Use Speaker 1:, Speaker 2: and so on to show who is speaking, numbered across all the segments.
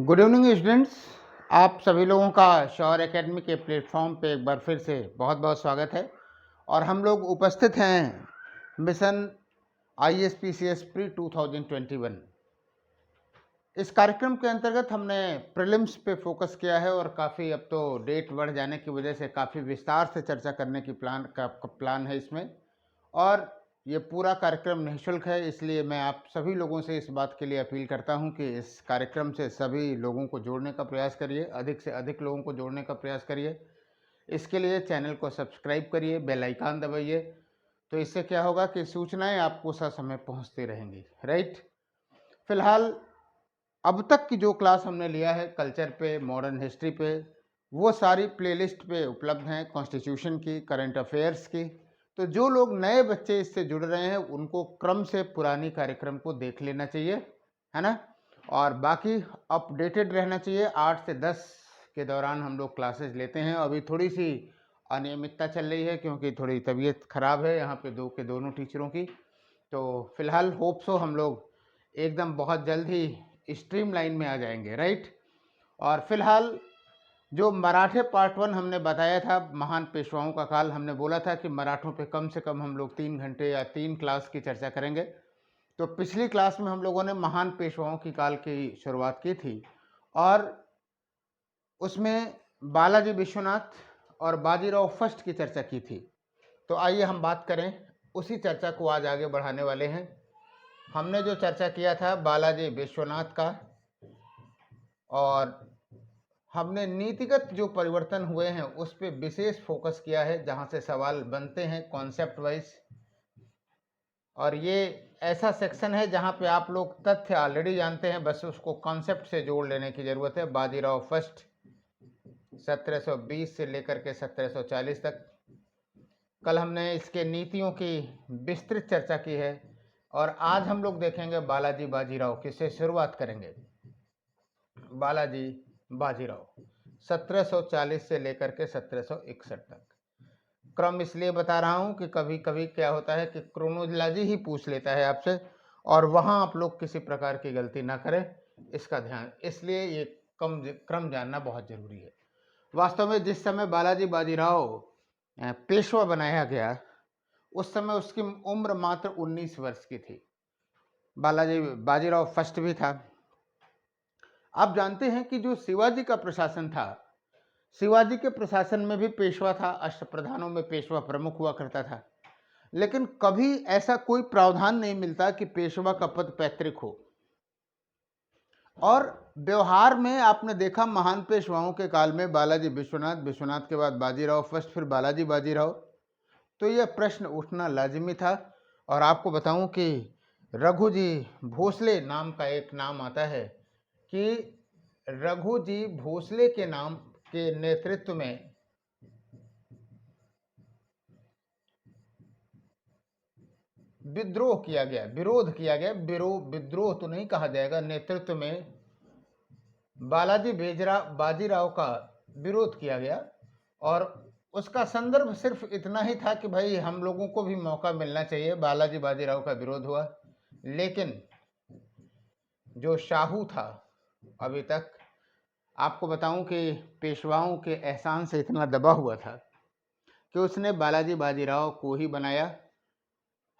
Speaker 1: Good evening students. आप सभी लोगों का शौर्य एकेडमी के प्लेटफॉर्म पे एक बार फिर से बहुत बहुत स्वागत है। और हम लोग उपस्थित हैं मिशन ISPCS प्री 2021। इस कार्यक्रम के अंतर्गत हमने प्रीलिम्स पे फोकस किया है और काफ़ी अब तो डेट बढ़ जाने की वजह से काफ़ी विस्तार से चर्चा करने की प्लान है इसमें। और ये पूरा कार्यक्रम निःशुल्क है, इसलिए मैं आप सभी लोगों से इस बात के लिए अपील करता हूं कि इस कार्यक्रम से सभी लोगों को जोड़ने का प्रयास करिए, अधिक से अधिक लोगों को जोड़ने का प्रयास करिए। इसके लिए चैनल को सब्सक्राइब करिए, बेल आइकन दबाइए, तो इससे क्या होगा कि सूचनाएं आपको ससमय पहुंचती रहेंगी। राइट। फिलहाल अब तक की जो क्लास हमने लिया है कल्चर पे, मॉडर्न हिस्ट्री पे, वो सारी प्लेलिस्ट पे उपलब्ध हैं, कॉन्स्टिट्यूशन की, करंट अफेयर्स की। तो जो लोग नए बच्चे इससे जुड़ रहे हैं उनको क्रम से पुरानी कार्यक्रम को देख लेना चाहिए, है ना। और बाकी अपडेटेड रहना चाहिए। 8 से 10 के दौरान हम लोग क्लासेस लेते हैं। अभी थोड़ी सी अनियमितता चल रही है क्योंकि थोड़ी तबीयत खराब है यहाँ पे दोनों टीचरों की। तो फिलहाल होप सो हम लोग एकदम बहुत जल्द ही स्ट्रीम लाइन में आ जाएंगे। राइट। और फिलहाल जो मराठे पार्ट 1 हमने बताया था, महान पेशवाओं का काल, हमने बोला था कि मराठों पे कम से कम हम लोग 3 घंटे या 3 क्लास की चर्चा करेंगे। तो पिछली क्लास में हम लोगों ने महान पेशवाओं की काल की शुरुआत की थी और उसमें बालाजी विश्वनाथ और बाजीराव फर्स्ट की चर्चा की थी। तो आइए हम बात करें, उसी चर्चा को आज आगे बढ़ाने वाले हैं। हमने जो चर्चा किया था बालाजी विश्वनाथ का, और हमने नीतिगत जो परिवर्तन हुए हैं उस पर विशेष फोकस किया है, जहां से सवाल बनते हैं कॉन्सेप्ट वाइज। और ये ऐसा सेक्शन है जहां पे आप लोग तथ्य ऑलरेडी जानते हैं, बस उसको कॉन्सेप्ट से जोड़ लेने की जरूरत है। बाजीराव फर्स्ट 1720 से लेकर के 1740 तक। कल हमने इसके नीतियों की विस्तृत चर्चा की है और आज हम लोग देखेंगे बालाजी बाजीराव, किससे शुरुआत करेंगे। बालाजी बाजीराव 1740 से लेकर के 1761 तक। क्रम इसलिए बता रहा हूं कि कभी कभी क्या होता है कि क्रोनोलॉजी ही पूछ लेता है आपसे और वहां आप लोग किसी प्रकार की गलती ना करें, इसका ध्यान, इसलिए ये क्रम जानना बहुत जरूरी है। वास्तव में जिस समय बालाजी बाजीराव पेशवा बनाया गया उस समय उसकी उम्र मात्र 19 वर्ष की थी। बालाजी बाजीराव फर्स्ट भी था। आप जानते हैं कि जो शिवाजी का प्रशासन था, शिवाजी के प्रशासन में भी पेशवा था, अष्टप्रधानों में पेशवा प्रमुख हुआ करता था, लेकिन कभी ऐसा कोई प्रावधान नहीं मिलता कि पेशवा का पद पैतृक हो। और व्यवहार में आपने देखा महान पेशवाओं के काल में बालाजी विश्वनाथ, विश्वनाथ के बाद बाजीराव फर्स्ट, फिर बालाजी बाजीराव, तो यह प्रश्न उठना लाजिमी था। और आपको बताऊं कि रघुजी भोसले नाम का एक नाम आता है कि रघुजी भोसले के नाम के नेतृत्व में विद्रोह किया गया, विरोध किया गया, विद्रोह तो नहीं कहा जाएगा, नेतृत्व में बालाजी बाजीराव का विरोध किया गया। और उसका संदर्भ सिर्फ इतना ही था कि भाई हम लोगों को भी मौका मिलना चाहिए। बालाजी बाजीराव का विरोध हुआ, लेकिन जो शाहू था, अभी तक आपको बताऊं कि पेशवाओं के एहसान से इतना दबा हुआ था कि उसने बालाजी बाजीराव को ही बनाया,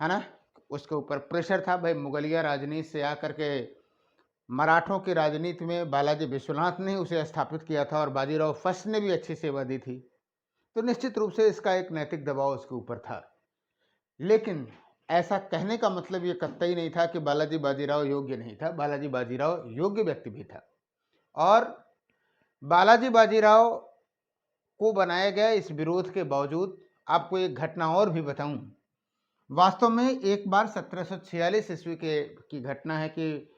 Speaker 1: है ना। उसके ऊपर प्रेशर था, भाई मुगलिया राजनीति से आकर के मराठों की राजनीति में बालाजी विश्वनाथ ने उसे स्थापित किया था और बाजीराव फर्स्ट ने भी अच्छी सेवा दी थी, तो निश्चित रूप से इसका एक नैतिक दबाव उसके ऊपर था। लेकिन ऐसा कहने का मतलब ये कतई नहीं था कि बालाजी बाजीराव योग्य नहीं था। बालाजी बाजीराव योग्य व्यक्ति भी था और बालाजी बाजीराव को बनाया गया इस विरोध के बावजूद। आपको एक घटना और भी बताऊं, वास्तव में एक बार 1746 ईस्वी की घटना है कि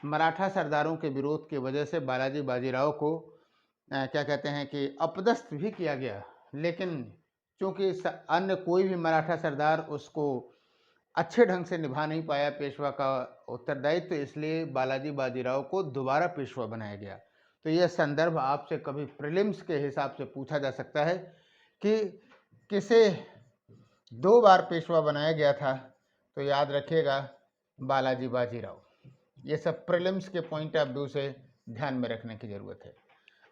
Speaker 1: मराठा सरदारों के विरोध की वजह से बालाजी बाजीराव को क्या कहते हैं कि अपदस्थ भी किया गया, लेकिन चूंकि अन्य कोई भी मराठा सरदार उसको अच्छे ढंग से निभा नहीं पाया पेशवा का उत्तरदायित्व, इसलिए बालाजी बाजीराव को दोबारा पेशवा बनाया गया। तो यह संदर्भ आपसे कभी प्रीलिम्स के हिसाब से पूछा जा सकता है कि किसे 2 बार पेशवा बनाया गया था, तो याद रखिएगा बालाजी बाजीराव। ये सब प्रीलिम्स के पॉइंट ऑफ व्यू से ध्यान में रखने की जरूरत है।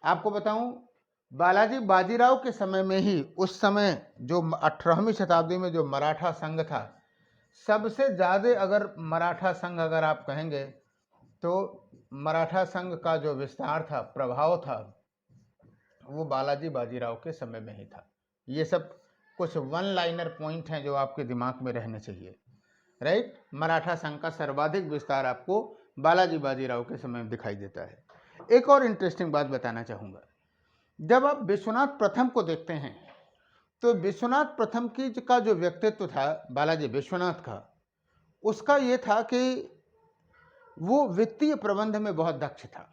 Speaker 1: आपको बताऊं, बालाजी बाजीराव के समय में ही, उस समय जो 18वीं शताब्दी में जो मराठा संघ था, सबसे ज़्यादा अगर मराठा संघ अगर आप कहेंगे तो मराठा संघ का जो विस्तार था, प्रभाव था, वो बालाजी बाजीराव के समय में ही था। ये सब कुछ वन लाइनर पॉइंट हैं जो आपके दिमाग में रहने चाहिए, राइट। मराठा संघ का सर्वाधिक विस्तार आपको बालाजी बाजीराव के समय में दिखाई देता है। एक और इंटरेस्टिंग बात बताना चाहूँगा, जब आप विश्वनाथ प्रथम को देखते हैं तो विश्वनाथ प्रथम की का जो व्यक्तित्व था बालाजी विश्वनाथ का, उसका ये था कि वो वित्तीय प्रबंध में बहुत दक्ष था।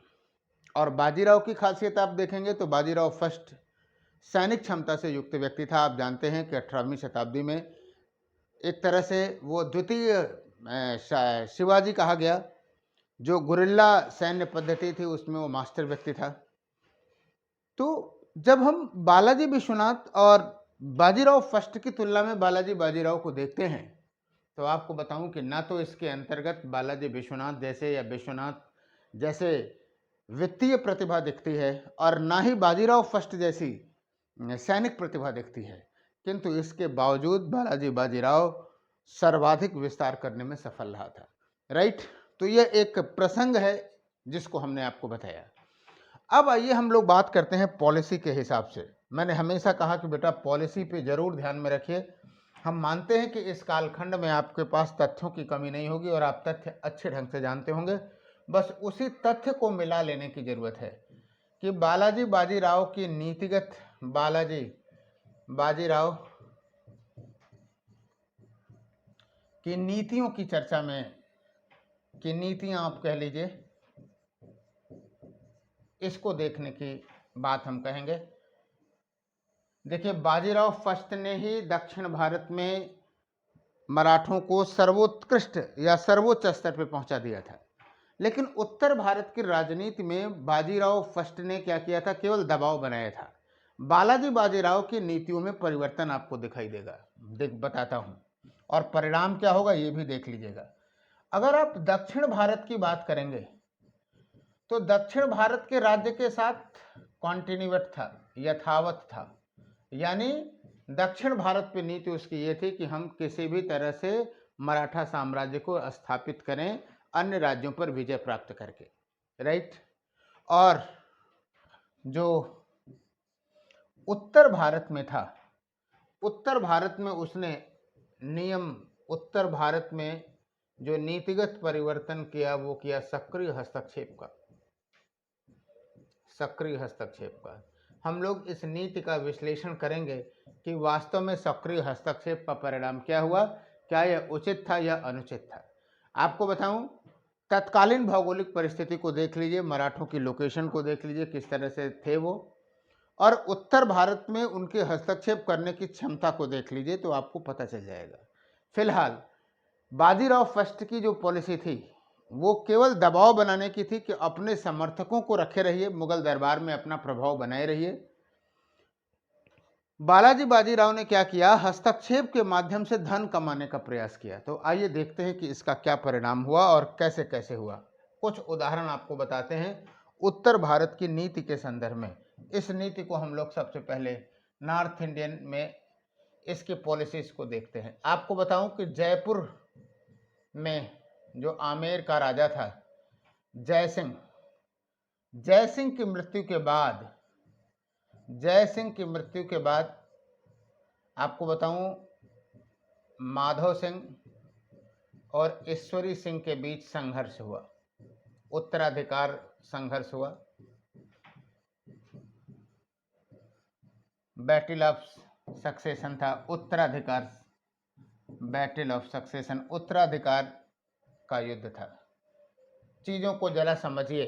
Speaker 1: और बाजीराव की खासियत आप देखेंगे तो बाजीराव फर्स्ट सैनिक क्षमता से युक्त व्यक्ति था। आप जानते हैं कि 18वीं शताब्दी में एक तरह से वो द्वितीय शिवाजी कहा गया, जो गुरिल्ला सैन्य पद्धति थी उसमें वो मास्टर व्यक्ति था। तो जब हम बालाजी विश्वनाथ और बाजीराव फर्स्ट की तुलना में बालाजी बाजीराव को देखते हैं तो आपको बताऊं कि ना तो इसके अंतर्गत बालाजी विश्वनाथ जैसे या विश्वनाथ जैसे वित्तीय प्रतिभा दिखती है और ना ही बाजीराव फर्स्ट जैसी सैनिक प्रतिभा दिखती है, किंतु इसके बावजूद बालाजी बाजीराव सर्वाधिक विस्तार करने में सफल रहा था, राइट। तो यह एक प्रसंग है जिसको हमने आपको बताया। अब आइए हम लोग बात करते हैं पॉलिसी के हिसाब से। मैंने हमेशा कहा कि बेटा पॉलिसी पे जरूर ध्यान में रखिए। हम मानते हैं कि इस कालखंड में आपके पास तथ्यों की कमी नहीं होगी और आप तथ्य अच्छे ढंग से जानते होंगे, बस उसी तथ्य को मिला लेने की जरूरत है कि बालाजी बाजीराव की नीतिगत, बालाजी बाजीराव की नीतियों की चर्चा में, कि नीतियां आप कह लीजिए, इसको देखने की बात हम कहेंगे। देखिए, बाजीराव फर्स्ट ने ही दक्षिण भारत में मराठों को सर्वोत्कृष्ट या सर्वोच्च स्तर पर पहुंचा दिया था, लेकिन उत्तर भारत की राजनीति में बाजीराव फर्स्ट ने क्या किया था, केवल दबाव बनाया था। बालाजी बाजीराव की नीतियों में परिवर्तन आपको दिखाई देगा, बताता हूं, और परिणाम क्या होगा ये भी देख लीजिएगा। अगर आप दक्षिण भारत की बात करेंगे तो दक्षिण भारत के राज्य के साथ कॉन्टिन्यूट था, यथावत था, यानी दक्षिण भारत पे नीति उसकी ये थी कि हम किसी भी तरह से मराठा साम्राज्य को स्थापित करें अन्य राज्यों पर विजय प्राप्त करके, राइट। और जो उत्तर भारत में था, उत्तर भारत में उसने नियम, उत्तर भारत में जो नीतिगत परिवर्तन किया वो किया सक्रिय हस्तक्षेप का, सक्रिय हस्तक्षेप का। हम लोग इस नीति का विश्लेषण करेंगे कि वास्तव में सक्रिय हस्तक्षेप का परिणाम क्या हुआ, क्या यह उचित था या अनुचित था। आपको बताऊं, तत्कालीन भौगोलिक परिस्थिति को देख लीजिए, मराठों की लोकेशन को देख लीजिए किस तरह से थे वो, और उत्तर भारत में उनके हस्तक्षेप करने की क्षमता को देख लीजिए तो आपको पता चल जाएगा। फिलहाल बाजीराव फर्स्ट की जो पॉलिसी थी वो केवल दबाव बनाने की थी कि अपने समर्थकों को रखे रहिए, मुगल दरबार में अपना प्रभाव बनाए रहिए। बालाजी बाजीराव ने क्या किया, हस्तक्षेप के माध्यम से धन कमाने का प्रयास किया। तो आइए देखते हैं कि इसका क्या परिणाम हुआ और कैसे कैसे हुआ। कुछ उदाहरण आपको बताते हैं उत्तर भारत की नीति के संदर्भ में। इस नीति को हम लोग सबसे पहले नॉर्थ इंडियन में इसके पॉलिसीज को देखते हैं। आपको बताऊं कि जयपुर में जो आमेर का राजा था जय सिंह, जय सिंह की मृत्यु के बाद, जय सिंह की मृत्यु के बाद आपको बताऊं माधव सिंह और ईश्वरी सिंह के बीच संघर्ष हुआ, उत्तराधिकार संघर्ष हुआ। बैटल ऑफ सक्सेशन था, उत्तराधिकार, बैटल ऑफ सक्सेशन, उत्तराधिकार का युद्ध था। चीजों को जरा समझिए,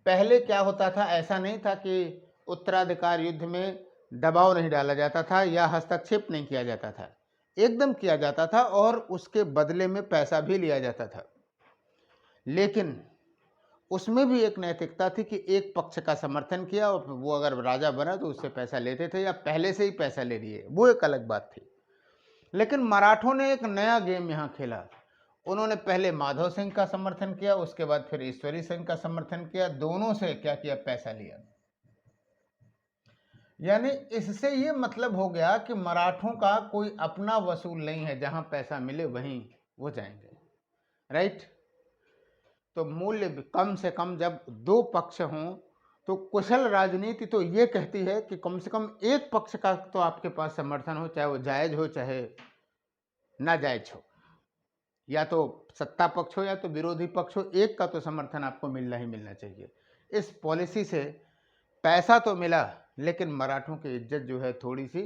Speaker 1: पहले क्या होता था, ऐसा नहीं था कि उत्तराधिकार युद्ध में दबाव नहीं डाला जाता था या हस्तक्षेप नहीं किया जाता था, एकदम किया जाता था और उसके बदले में पैसा भी लिया जाता था। लेकिन उसमें भी एक नैतिकता थी कि एक पक्ष का समर्थन किया और वो अगर राजा बना तो उससे पैसा लेते थे या पहले से ही पैसा ले लिए, वो एक अलग बात थी। लेकिन मराठों ने एक नया गेम यहाँ खेला, उन्होंने पहले माधव सिंह का समर्थन किया, उसके बाद फिर ईश्वरी सिंह का समर्थन किया, दोनों से क्या किया, पैसा लिया। यानी इससे ये मतलब हो गया कि मराठों का कोई अपना वसूल नहीं है, जहां पैसा मिले वहीं वो जाएंगे, राइट। तो मूल्य कम से कम जब दो पक्ष हों तो कुशल राजनीति तो ये कहती है कि कम से कम एक पक्ष का तो आपके पास समर्थन हो, चाहे वो जायज हो चाहे ना जायज हो, या तो सत्ता पक्ष हो या तो विरोधी पक्ष हो, एक का तो समर्थन आपको मिलना ही मिलना चाहिए। इस पॉलिसी से पैसा तो मिला लेकिन मराठों की इज्जत जो है थोड़ी सी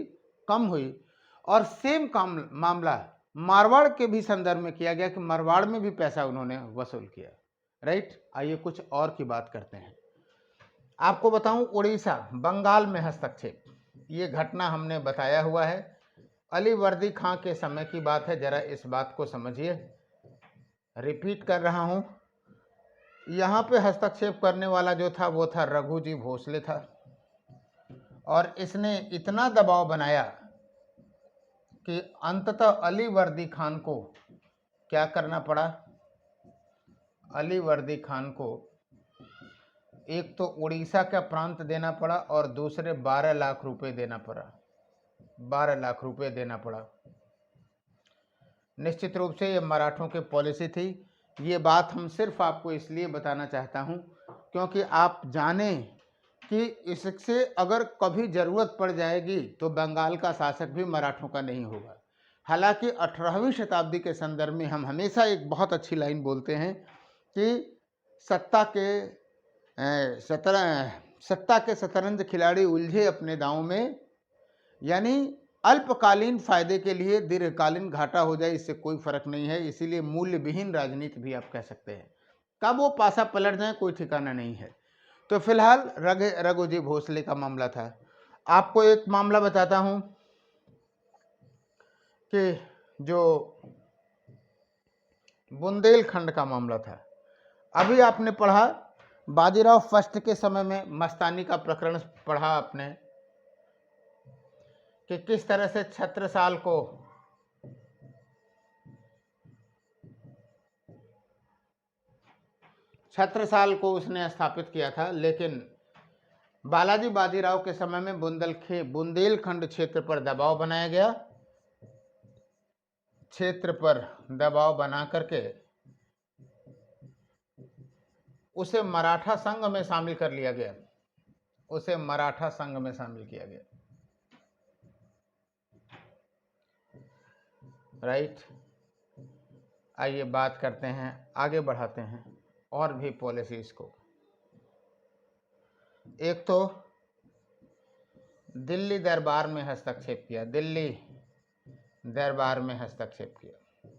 Speaker 1: कम हुई। और सेम काम मामला मारवाड़ के भी संदर्भ में किया गया कि मारवाड़ में भी पैसा उन्होंने वसूल किया, राइट। आइए कुछ और की बात करते हैं। आपको बताऊं, उड़ीसा बंगाल में हस्तक्षेप, ये घटना हमने बताया हुआ है, अली वर्दी खां के समय की बात है, जरा इस बात को समझिए, रिपीट कर रहा हूं। यहाँ पे हस्तक्षेप करने वाला जो था वो था रघुजी भोसले था, और इसने इतना दबाव बनाया कि अंततः अली वर्दी खान को क्या करना पड़ा, अली वर्दी खान को एक तो उड़ीसा का प्रांत देना पड़ा और दूसरे 12 लाख रुपए देना पड़ा, 12 लाख रुपए देना पड़ा। निश्चित रूप से ये मराठों की पॉलिसी थी। ये बात हम सिर्फ आपको इसलिए बताना चाहता हूँ क्योंकि आप जाने कि इससे अगर कभी ज़रूरत पड़ जाएगी तो बंगाल का शासक भी मराठों का नहीं होगा। हालांकि 18वीं शताब्दी के संदर्भ में हम हमेशा एक बहुत अच्छी लाइन बोलते हैं कि सत्ता के शतरंज खिलाड़ी उलझे अपने दांव में, यानी अल्पकालीन फायदे के लिए दीर्घकालीन घाटा हो जाए इससे कोई फर्क नहीं है। इसीलिए मूल्य विहीन राजनीति भी आप कह सकते हैं। कब वो पासा पलट जाए कोई ठिकाना नहीं है। तो फिलहाल रघुजी भोसले का मामला था। आपको एक मामला बताता हूं कि जो बुंदेलखंड का मामला था, अभी आपने पढ़ा बाजीराव फर्स्ट के समय में मस्तानी का प्रकरण पढ़ा आपने कि किस तरह से छत्रसाल को उसने स्थापित किया था। लेकिन बालाजी बाजीराव के समय में बुंदेलखंड क्षेत्र पर दबाव बनाया गया, क्षेत्र पर दबाव बना करके उसे मराठा संघ में शामिल कर लिया गया, उसे मराठा संघ में शामिल किया गया, राइट। आइए बात करते हैं, आगे बढ़ाते हैं और भी पॉलिसीज को। एक तो दिल्ली दरबार में हस्तक्षेप किया, दिल्ली दरबार में हस्तक्षेप किया।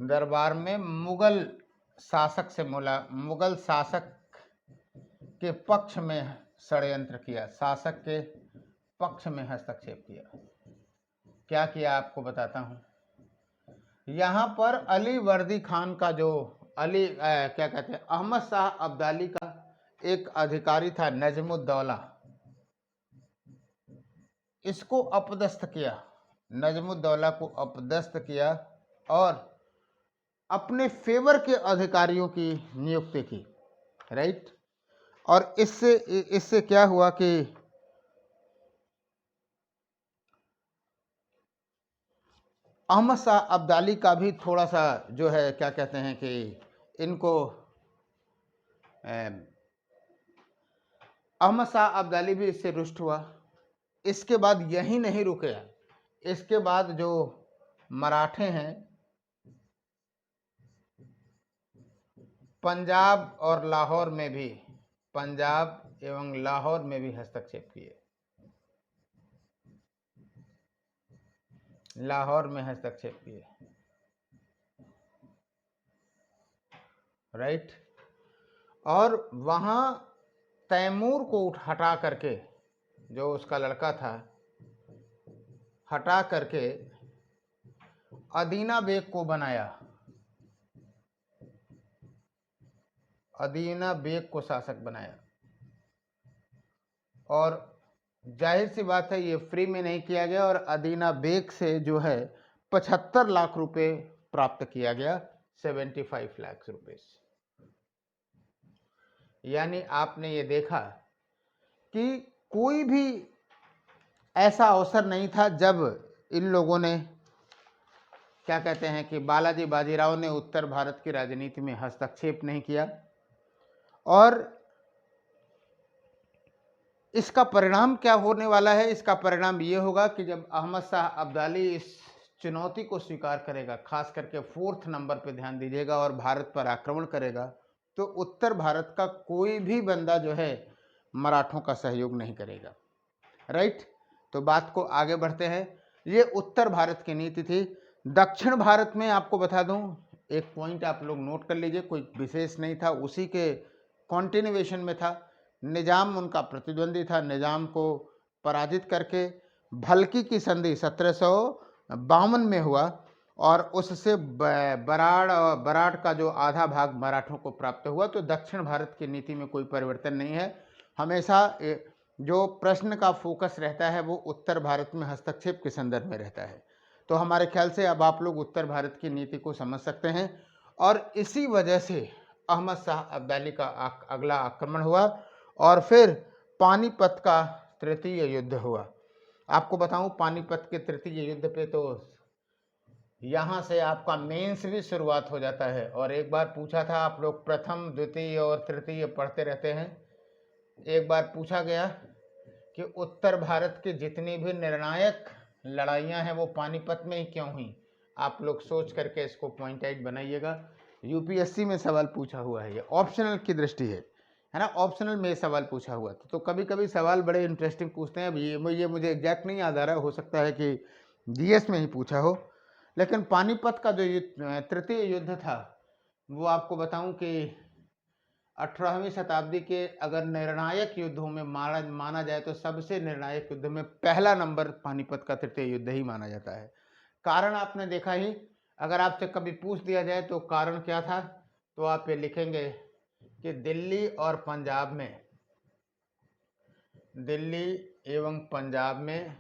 Speaker 1: दरबार में मुगल शासक के पक्ष में षड्यंत्र किया, शासक के पक्ष में हस्तक्षेप किया। क्या किया आपको बताता हूं। यहां पर अली वर्दी खान का जो क्या कहते हैं, अहमद शाह अब्दाली का एक अधिकारी था नजमुद्दौला, इसको अपदस्थ किया, नजमुद्दौला को अपदस्थ किया और अपने फेवर के अधिकारियों की नियुक्ति की, राइट। और इससे क्या हुआ कि अहमद शाह अब्दाली का भी थोड़ा सा जो है क्या कहते हैं कि इनको अहमद शाह अब्दाली भी इससे रुष्ट हुआ। इसके बाद यही नहीं रुके, इसके बाद जो मराठे हैं पंजाब और लाहौर में भी, पंजाब एवं लाहौर में भी हस्तक्षेप किए, लाहौर में हस्तक्षेप किए, राइट। और वहां तैमूर को हटा करके, जो उसका लड़का था, हटा करके अदीना बेग को बनाया, अदीना बेग को शासक बनाया। और जाहिर सी बात है ये फ्री में नहीं किया गया, और अदीना बेग से जो है 75 लाख रुपए प्राप्त किया गया, 75 लाख रुपए। यानी आपने ये देखा कि कोई भी ऐसा अवसर नहीं था जब इन लोगों ने, क्या कहते हैं, कि बालाजी बाजीराव ने उत्तर भारत की राजनीति में हस्तक्षेप नहीं किया। और इसका परिणाम क्या होने वाला है? इसका परिणाम ये होगा कि जब अहमद शाह अब्दाली इस चुनौती को स्वीकार करेगा, खास करके 4th नंबर पे ध्यान दीजिएगा, और भारत पर आक्रमण करेगा, तो उत्तर भारत का कोई भी बंदा जो है मराठों का सहयोग नहीं करेगा। राइट, तो बात को आगे बढ़ते हैं। ये उत्तर भारत की नीति थी। दक्षिण भारत में आपको बता दूं, एक पॉइंट आप लोग नोट कर लीजिए, कोई विशेष नहीं था, उसी के कॉन्टिन्यूएशन में था। निजाम उनका प्रतिद्वंदी था, निजाम को पराजित करके भलकी की संधि 1752 में हुआ, और उससे बराड़ का जो आधा भाग मराठों को प्राप्त हुआ। तो दक्षिण भारत की नीति में कोई परिवर्तन नहीं है। हमेशा जो प्रश्न का फोकस रहता है वो उत्तर भारत में हस्तक्षेप के संदर्भ में रहता है। तो हमारे ख्याल से अब आप लोग उत्तर भारत की नीति को समझ सकते हैं, और इसी वजह से अहमद शाह अब्दाली का अगला आक्रमण हुआ, और फिर पानीपत का तृतीय युद्ध हुआ। आपको बताऊं, पानीपत के तृतीय युद्ध पे तो यहाँ से आपका मेंस भी शुरुआत हो जाता है। और एक बार पूछा था, आप लोग प्रथम, द्वितीय और तृतीय पढ़ते रहते हैं, एक बार पूछा गया कि उत्तर भारत की जितनी भी निर्णायक लड़ाइयाँ हैं वो पानीपत में ही क्यों हुई। आप लोग सोच करके इसको पॉइंट आउट बनाइएगा। यूपीएससी में सवाल पूछा हुआ है, ये ऑप्शनल की दृष्टि है ना, ऑप्शनल में सवाल पूछा हुआ था। तो कभी कभी सवाल बड़े इंटरेस्टिंग पूछते हैं। अब ये मुझे एग्जैक्ट नहीं याद आ रहा है, हो सकता है कि जीएस में ही पूछा हो। लेकिन पानीपत का जो तृतीय युद्ध था, वो आपको बताऊं कि 18वीं शताब्दी के अगर निर्णायक युद्धों में माना जाए तो सबसे निर्णायक युद्ध में पहला नंबर पानीपत का तृतीय युद्ध ही माना जाता है। कारण आपने देखा ही, अगर आपसे कभी पूछ दिया जाए तो कारण क्या था, तो आप ये लिखेंगे कि दिल्ली एवं पंजाब में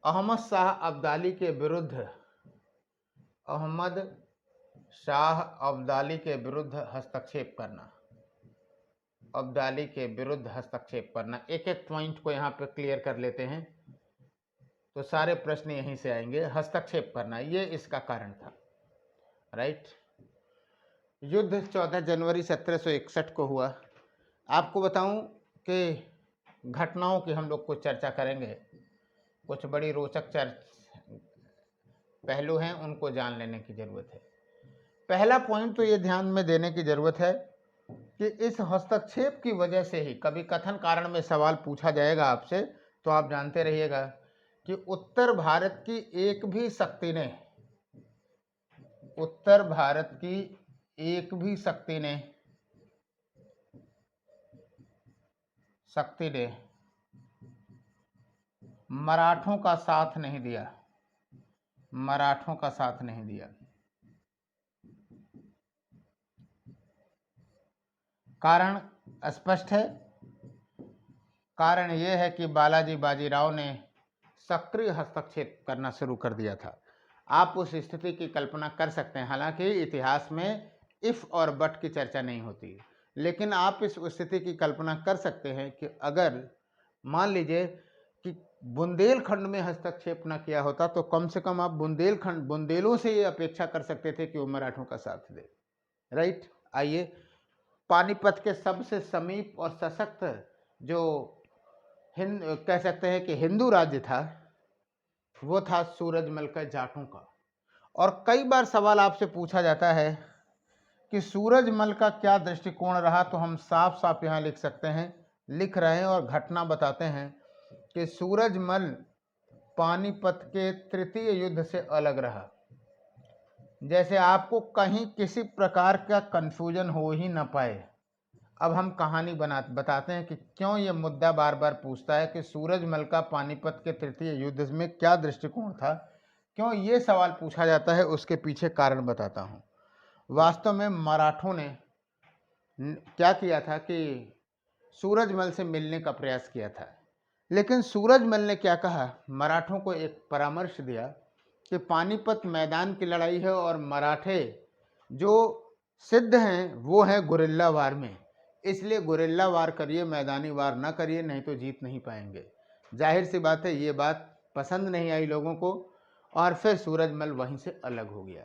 Speaker 1: अहमद शाह अब्दाली के विरुद्ध हस्तक्षेप करना। एक एक पॉइंट को यहाँ पे क्लियर कर लेते हैं, तो सारे प्रश्न यहीं से आएंगे। हस्तक्षेप करना, ये इसका कारण था। राइट, युद्ध 14 जनवरी 1761 को हुआ। आपको बताऊं कि घटनाओं की हम लोग कुछ चर्चा करेंगे, कुछ बड़ी रोचक पहलू हैं, उनको जान लेने की जरूरत है। पहला पॉइंट तो ये ध्यान में देने की जरूरत है कि इस हस्तक्षेप की वजह से ही, कभी कथन कारण में सवाल पूछा जाएगा आपसे, तो आप जानते रहिएगा कि उत्तर भारत की एक भी शक्ति ने मराठों का साथ नहीं दिया। कारण स्पष्ट है। कारण यह है कि बालाजी बाजीराव ने सक्रिय हस्तक्षेप करना शुरू कर दिया था। आप उस स्थिति की कल्पना कर सकते हैं, हालांकि इतिहास में इफ और बट की चर्चा नहीं होती, लेकिन आप इस स्थिति की कल्पना कर सकते हैं कि अगर मान लीजिए कि बुंदेलखंड में हस्तक्षेप न किया होता, तो कम से कम आप बुंदेलों से ये अपेक्षा कर सकते थे कि वो मराठों का साथ दे। राइट, आइए, पानीपत के सबसे समीप और सशक्त जो कह सकते हैं कि हिंदू राज्य था, वो था सूरजमल का जाटों का। और कई बार सवाल आपसे पूछा जाता है कि सूरजमल का क्या दृष्टिकोण रहा, तो हम साफ साफ यहाँ लिख रहे हैं और घटना बताते हैं कि सूरजमल पानीपत के तृतीय युद्ध से अलग रहा। जैसे आपको कहीं किसी प्रकार का कंफ्यूजन हो ही ना पाए। अब हम कहानी बताते हैं कि क्यों ये मुद्दा बार बार पूछता है कि सूरजमल का पानीपत के तृतीय युद्ध में क्या दृष्टिकोण था, क्यों ये सवाल पूछा जाता है, उसके पीछे कारण बताता हूँ। वास्तव में मराठों ने क्या किया था कि सूरजमल से मिलने का प्रयास किया था, लेकिन सूरजमल ने क्या कहा, मराठों को एक परामर्श दिया कि पानीपत मैदान की लड़ाई है और मराठे जो सिद्ध हैं वो हैं गुरिल्ला वार में, इसलिए गुरिल्ला वार करिए, मैदानी वार ना करिए, नहीं तो जीत नहीं पाएंगे। जाहिर सी बात है ये बात पसंद नहीं आई लोगों को और फिर सूरजमल वहीं से अलग हो गया।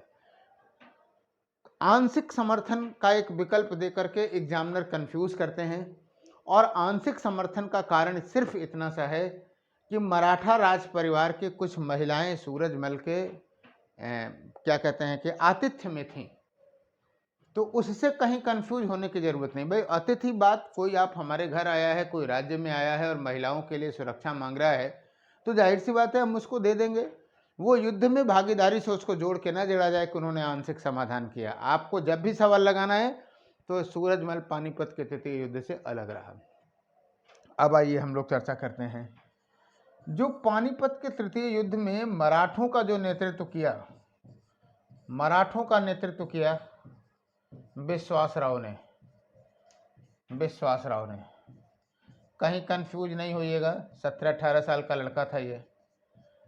Speaker 1: आंशिक समर्थन का एक विकल्प देकर के एग्जामिनर कंफ्यूज करते हैं और आंशिक समर्थन का कारण सिर्फ इतना सा है कि मराठा राज परिवार की कुछ महिलाएं सूरजमल के क्या कहते हैं कि आतिथ्य में थीं, तो उससे कहीं कंफ्यूज होने की ज़रूरत नहीं। भाई अतिथि बात, कोई आप हमारे घर आया है, कोई राज्य में आया है और महिलाओं के लिए सुरक्षा मांग रहा है, तो जाहिर सी बात है हम उसको दे देंगे। वो युद्ध में भागीदारी से उसको जोड़ के ना जोड़ा जाए कि उन्होंने आंशिक समाधान किया। आपको जब भी सवाल लगाना है तो सूरजमल पानीपत के तृतीय युद्ध से अलग रहा। अब आइए हम लोग चर्चा करते हैं। जो पानीपत के तृतीय युद्ध में मराठों का जो नेतृत्व किया, मराठों का नेतृत्व किया विश्वासराव ने। विश्वासराव ने, कहीं कंफ्यूज नहीं होइएगा, 17-18 साल का लड़का था ये,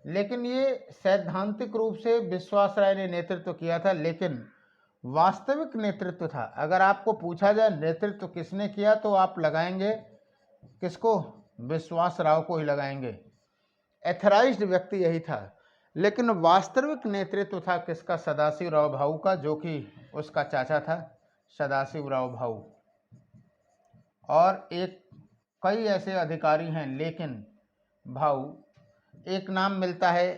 Speaker 1: लेकिन ये सैद्धांतिक रूप से विश्वासराव ने नेतृत्व किया था, लेकिन वास्तविक नेतृत्व था। अगर आपको पूछा जाए नेतृत्व किसने किया तो आप लगाएंगे किसको, विश्वासराव को ही लगाएंगे। एथराइज्ड व्यक्ति यही था, लेकिन वास्तविक नेतृत्व था किसका, सदाशिवराव भाऊ का, जो कि उसका चाचा था सदाशिवराव भाऊ। और एक कई ऐसे अधिकारी हैं, लेकिन भाऊ एक नाम मिलता है,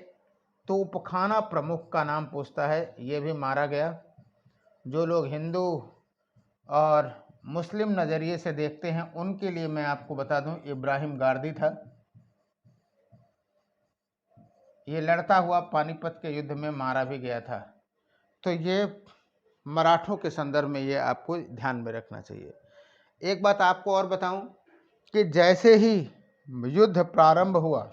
Speaker 1: तोपखाना प्रमुख का नाम पूछता है, ये भी मारा गया। जो लोग हिंदू और मुस्लिम नज़रिए से देखते हैं उनके लिए मैं आपको बता दूं, इब्राहिम गारदी था। ये लड़ता हुआ पानीपत के युद्ध में मारा भी गया था। तो ये मराठों के संदर्भ में ये आपको ध्यान में रखना चाहिए। एक बात आपको और बताऊं कि जैसे ही युद्ध प्रारंभ हुआ,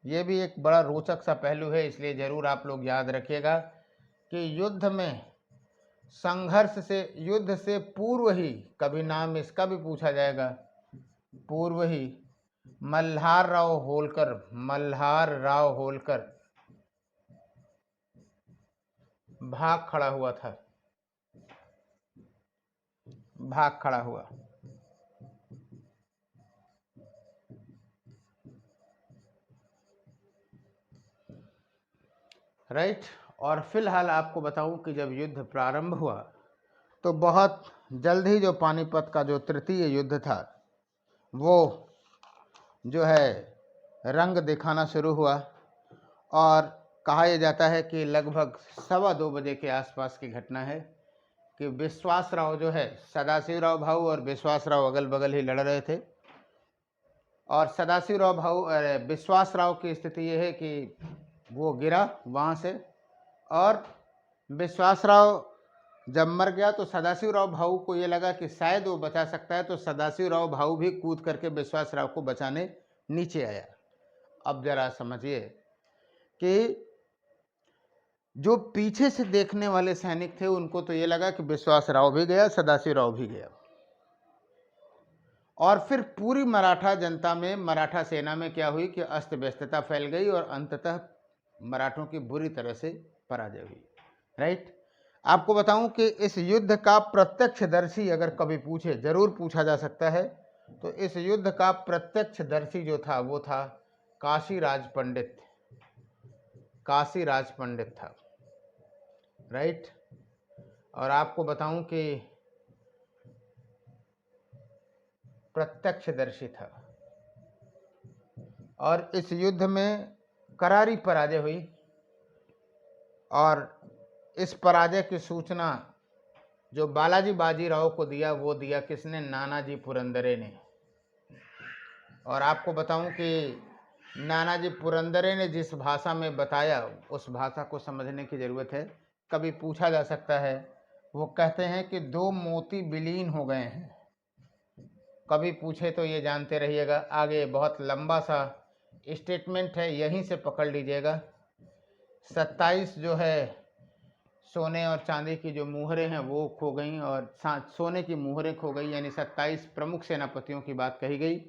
Speaker 1: ये भी एक बड़ा रोचक सा पहलू है, इसलिए ज़रूर आप लोग याद रखिएगा कि युद्ध में संघर्ष से, युद्ध से पूर्व ही, कभी नाम इसका भी पूछा जाएगा, पूर्व ही मल्हार राव होलकर, मल्हार राव होलकर भाग खड़ा हुआ था, भाग खड़ा हुआ। राइट। और फिलहाल आपको बताऊं कि जब युद्ध प्रारंभ हुआ तो बहुत जल्द ही जो पानीपत का जो तृतीय युद्ध था वो जो है रंग दिखाना शुरू हुआ, और कहा यह जाता है कि लगभग 2:15 बजे के आसपास की घटना है कि विश्वासराव जो है, सदाशिवराव भाऊ और विश्वासराव अगल बगल ही लड़ रहे थे, और सदाशिवराव भाऊ विश्वासराव की स्थिति यह है कि वो गिरा वहाँ से, और विश्वासराव जब मर गया तो सदाशिवराव भाऊ को ये लगा कि शायद वो बचा सकता है, तो सदाशिवराव भाऊ भी कूद करके विश्वासराव को बचाने नीचे आया। अब जरा समझिए कि जो पीछे से देखने वाले सैनिक थे उनको तो ये लगा कि विश्वासराव भी गया, सदाशिवराव भी गया, और फिर पूरी मराठा जनता में, मराठा सेना में क्या हुई कि अस्त व्यस्तता फैल गई और अंततः मराठों की बुरी तरह से पराजय हुई। राइट। आपको बताऊं कि इस युद्ध का प्रत्यक्षदर्शी अगर कभी पूछे, जरूर पूछा जा सकता है, तो इस युद्ध का प्रत्यक्षदर्शी जो था वो था काशीराज पंडित। काशीराज पंडित था। राइट। और आपको बताऊं कि प्रत्यक्षदर्शी था, और इस युद्ध में करारी पराजय हुई, और इस पराजय की सूचना जो बालाजी बाजीराव को दिया वो दिया किसने, नानाजी पुरंदरे ने। और आपको बताऊं कि नानाजी पुरंदरे ने जिस भाषा में बताया उस भाषा को समझने की ज़रूरत है। कभी पूछा जा सकता है, वो कहते हैं कि 2 मोती विलीन हो गए हैं। कभी पूछे तो ये जानते रहिएगा, आगे बहुत लंबा सा स्टेटमेंट है, यहीं से पकड़ लीजिएगा। 27 जो है सोने और चांदी की जो मुहरें हैं वो खो गई, और सोने की मुहरें खो गई, यानी 27 प्रमुख सेनापतियों की बात कही गई,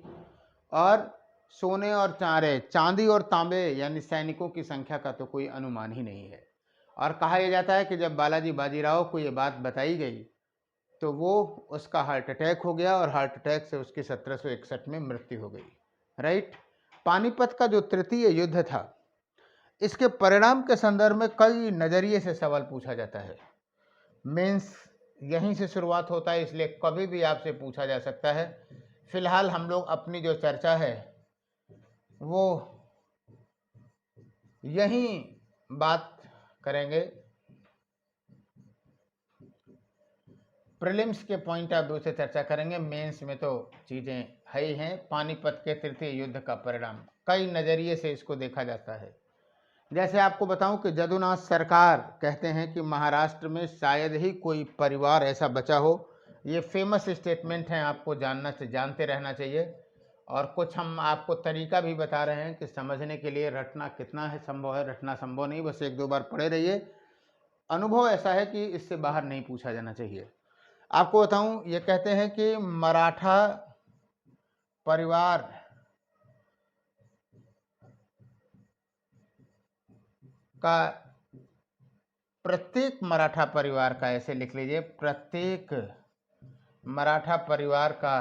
Speaker 1: और सोने और चांदी और तांबे यानी सैनिकों की संख्या का तो कोई अनुमान ही नहीं है। और कहा यह जाता है कि जब बालाजी बाजीराव को ये बात बताई गई तो वो उसका हार्ट अटैक हो गया और हार्ट अटैक से उसकी 1761 में मृत्यु हो गई। राइट। पानीपत का जो तृतीय युद्ध था, इसके परिणाम के संदर्भ में कई नज़रिए से सवाल पूछा जाता है। मेंस यहीं से शुरुआत होता है, इसलिए कभी भी आपसे पूछा जा सकता है। फिलहाल हम लोग अपनी जो चर्चा है वो यहीं बात करेंगे, प्रीलिम्स के पॉइंट ऑफ व्यू से चर्चा करेंगे। मेंस में तो चीज़ें है ही हैं। पानीपत के तृतीय युद्ध का परिणाम कई नज़रिए से इसको देखा जाता है। जैसे आपको बताऊं कि जदुनाथ सरकार कहते हैं कि महाराष्ट्र में शायद ही कोई परिवार ऐसा बचा हो। ये फेमस स्टेटमेंट हैं, आपको जानते रहना चाहिए। और कुछ हम आपको तरीका भी बता रहे हैं कि समझने के लिए रटना कितना है संभव है, रटना संभव नहीं, बस एक दो बार पढ़े रहिए। अनुभव ऐसा है कि इससे बाहर नहीं पूछा जाना चाहिए। आपको बताऊं, ये कहते हैं कि मराठा परिवार का, प्रत्येक मराठा परिवार का, ऐसे लिख लीजिए, प्रत्येक मराठा परिवार का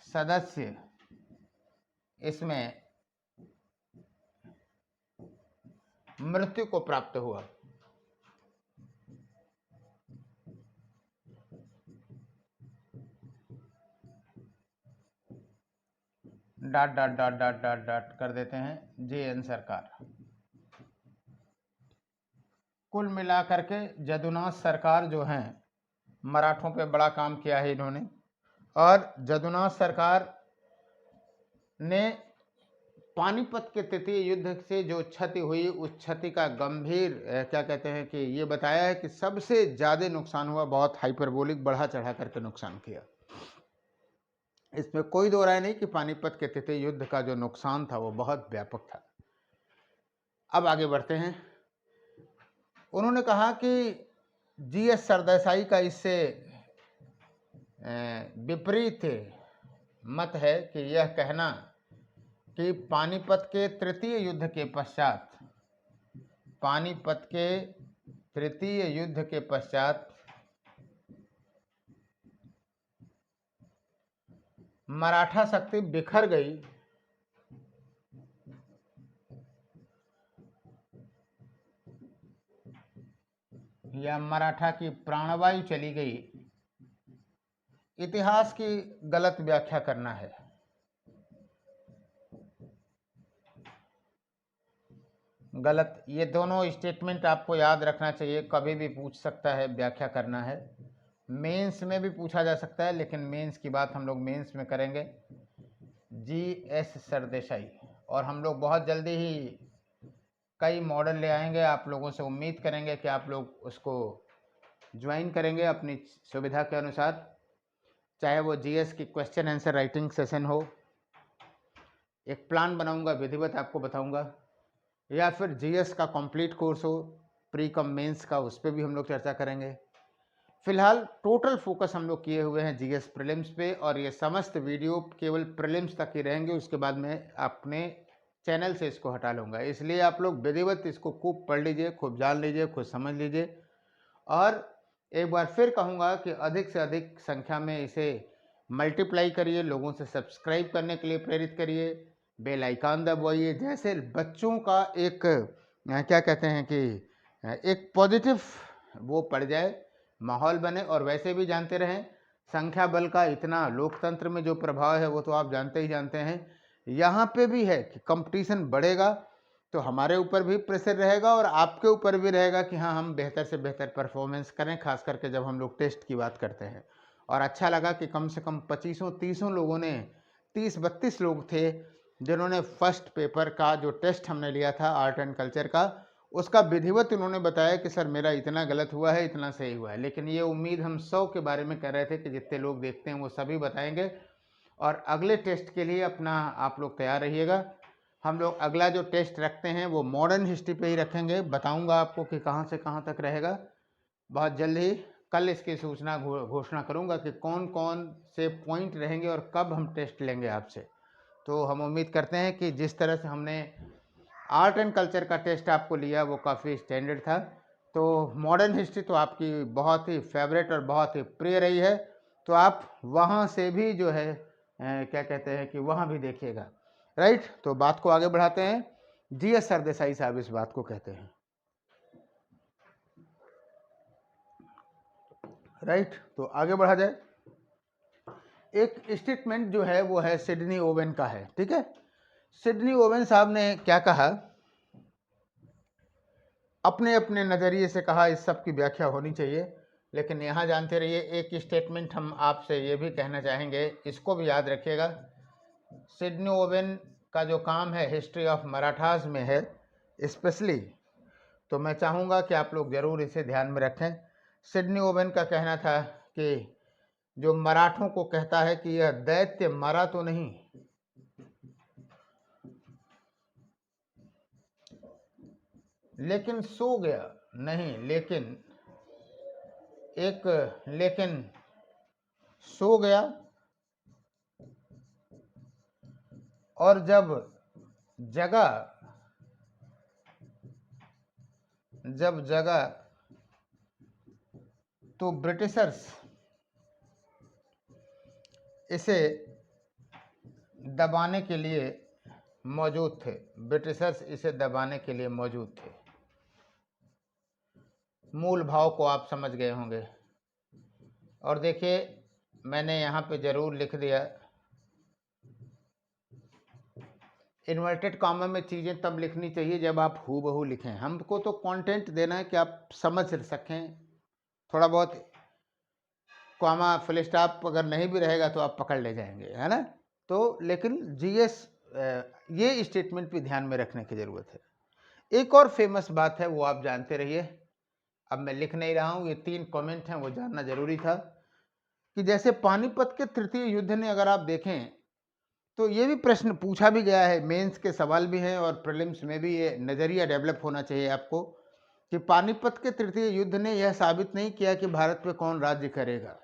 Speaker 1: सदस्य इसमें मृत्यु को प्राप्त हुआ। Dot dot dot dot dot dot कर देते हैं JN सरकार। कुल मिलाकर के जदुनाथ सरकार जो हैं, मराठों पे बड़ा काम किया है इन्होंने। और जदुनाथ सरकार ने पानीपत के तृतीय युद्ध से जो क्षति हुई, उस क्षति का गंभीर क्या कहते हैं कि ये बताया है कि सबसे ज़्यादा नुकसान हुआ, बहुत हाइपरबोलिक बढ़ा चढ़ा करके नुकसान किया। इसमें कोई दो राय नहीं कि पानीपत के तृतीय युद्ध का जो नुकसान था वो बहुत व्यापक था। अब आगे बढ़ते हैं। उन्होंने कहा कि GS सरदेसाई का इससे विपरीत मत है कि यह कहना कि पानीपत के तृतीय युद्ध के पश्चात, पानीपत के तृतीय युद्ध के पश्चात मराठा शक्ति बिखर गई या मराठा की प्राणवायु चली गई, इतिहास की गलत व्याख्या करना है। गलत, ये दोनों स्टेटमेंट आपको याद रखना चाहिए, कभी भी पूछ सकता है, व्याख्या करना है। मेंस में भी पूछा जा सकता है, लेकिन मेंस की बात हम लोग मेंस में करेंगे। GS सरदेसाई, और हम लोग बहुत जल्दी ही कई मॉडल ले आएंगे, आप लोगों से उम्मीद करेंगे कि आप लोग उसको ज्वाइन करेंगे अपनी सुविधा के अनुसार। चाहे वो GS की क्वेश्चन आंसर राइटिंग सेशन हो, एक प्लान बनाऊंगा, विधिवत आपको बताऊंगा, या फिर GS का कंप्लीट कोर्स हो, प्री कम मेंस का, उस पर भी हम लोग चर्चा करेंगे। फिलहाल टोटल फोकस हम लोग किए हुए हैं GS प्रीलिम्स पे, और ये समस्त वीडियो केवल प्रीलिम्स तक ही रहेंगे, उसके बाद मैं अपने चैनल से इसको हटा लूँगा। इसलिए आप लोग विधिवत इसको खूब पढ़ लीजिए, खूब जान लीजिए, खुद समझ लीजिए। और एक बार फिर कहूँगा कि अधिक से अधिक संख्या में इसे मल्टीप्लाई करिए, लोगों से सब्सक्राइब करने के लिए प्रेरित करिए, बेल आइकन दबाइए, जैसे बच्चों का एक क्या कहते हैं कि एक पॉजिटिव वो पड़ जाए, माहौल बने। और वैसे भी जानते रहें, संख्या बल का इतना लोकतंत्र में जो प्रभाव है वो तो आप जानते ही जानते हैं। यहाँ पे भी है कि कंपटीशन बढ़ेगा तो हमारे ऊपर भी प्रेशर रहेगा और आपके ऊपर भी रहेगा कि हाँ, हम बेहतर से बेहतर परफॉर्मेंस करें, खास करके जब हम लोग टेस्ट की बात करते हैं। और अच्छा लगा कि कम से कम 25-30 लोगों ने, 30-32 लोग थे जिन्होंने फर्स्ट पेपर का जो टेस्ट हमने लिया था आर्ट एंड कल्चर का, उसका विधिवत उन्होंने बताया कि सर मेरा इतना गलत हुआ है, इतना सही हुआ है। लेकिन ये उम्मीद हम 100 के बारे में कर रहे थे कि जितने लोग देखते हैं वो सभी बताएंगे। और अगले टेस्ट के लिए अपना आप लोग तैयार रहिएगा। हम लोग अगला जो टेस्ट रखते हैं वो मॉडर्न हिस्ट्री पे ही रखेंगे, बताऊंगा आपको कि कहाँ से कहाँ तक रहेगा। बहुत जल्द ही कल इसकी सूचना घोषणा करूंगा कि कौन कौन से पॉइंट रहेंगे और कब हम टेस्ट लेंगे आपसे। तो हम उम्मीद करते हैं कि जिस तरह से हमने आर्ट एंड कल्चर का टेस्ट आपको लिया वो काफ़ी स्टैंडर्ड था। तो मॉडर्न हिस्ट्री तो आपकी बहुत ही फेवरेट और बहुत ही प्रिय रही है, तो आप वहाँ से भी जो है क्या कहते हैं कि वहाँ भी देखिएगा, राइट। तो बात को आगे बढ़ाते हैं। जीएस सरदेसाई साहब इस बात को कहते हैं, राइट। तो आगे बढ़ा जाए। एक स्टेटमेंट जो है वो है सिडनी ओवेन का है, ठीक है। सिडनी ओवेन साहब ने क्या कहा, अपने अपने नज़रिए से कहा, इस सब की व्याख्या होनी चाहिए, लेकिन यहाँ जानते रहिए एक स्टेटमेंट हम आपसे ये भी कहना चाहेंगे, इसको भी याद रखिएगा। सिडनी ओवेन का जो काम है हिस्ट्री ऑफ मराठास में है स्पेशली, तो मैं चाहूँगा कि आप लोग ज़रूर इसे ध्यान में रखें। सिडनी ओवेन का कहना था कि जो मराठों को कहता है कि यह दैत्य मरा तो नहीं, लेकिन सो गया, नहीं लेकिन लेकिन सो गया, और जब जगा तो ब्रिटिशर्स इसे दबाने के लिए मौजूद थे, ब्रिटिशर्स इसे दबाने के लिए मौजूद थे। मूल भाव को आप समझ गए होंगे। और देखिए मैंने यहाँ पे ज़रूर लिख दिया, इन्वर्टेड कॉमा में चीज़ें तब लिखनी चाहिए जब आप हूबहू लिखें। हमको तो कंटेंट देना है कि आप समझ सकें, थोड़ा बहुत कॉमा फुल स्टॉप अगर नहीं भी रहेगा तो आप पकड़ ले जाएंगे, है ना। तो लेकिन जीएस ये स्टेटमेंट भी ध्यान में रखने की ज़रूरत है। एक और फेमस बात है वो आप जानते रहिए, अब मैं लिख नहीं रहा हूँ, ये 3 कमेंट हैं वो जानना जरूरी था, कि जैसे पानीपत के तृतीय युद्ध ने अगर आप देखें तो ये भी प्रश्न पूछा भी गया है, मेंस के सवाल भी हैं और प्रीलिम्स में भी ये नज़रिया डेवलप होना चाहिए आपको, कि पानीपत के तृतीय युद्ध ने यह साबित नहीं किया कि भारत पे कौन राज्य करेगा,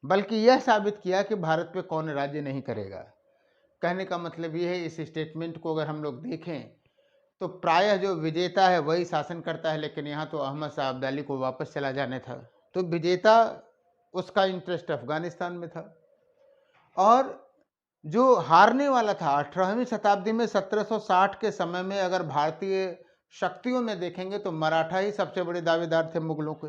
Speaker 1: बल्कि यह साबित किया कि भारत पे कौन राज्य नहीं करेगा। कहने का मतलब ये है, इस स्टेटमेंट को अगर हम लोग देखें तो प्रायः जो विजेता है वही शासन करता है, लेकिन यहाँ तो अहमद शाह अब्दाली को वापस चला जाने था, तो विजेता उसका इंटरेस्ट अफगानिस्तान में था, और जो हारने वाला था 18वीं शताब्दी में 1760 के समय में अगर भारतीय शक्तियों में देखेंगे तो मराठा ही सबसे बड़े दावेदार थे मुगलों के।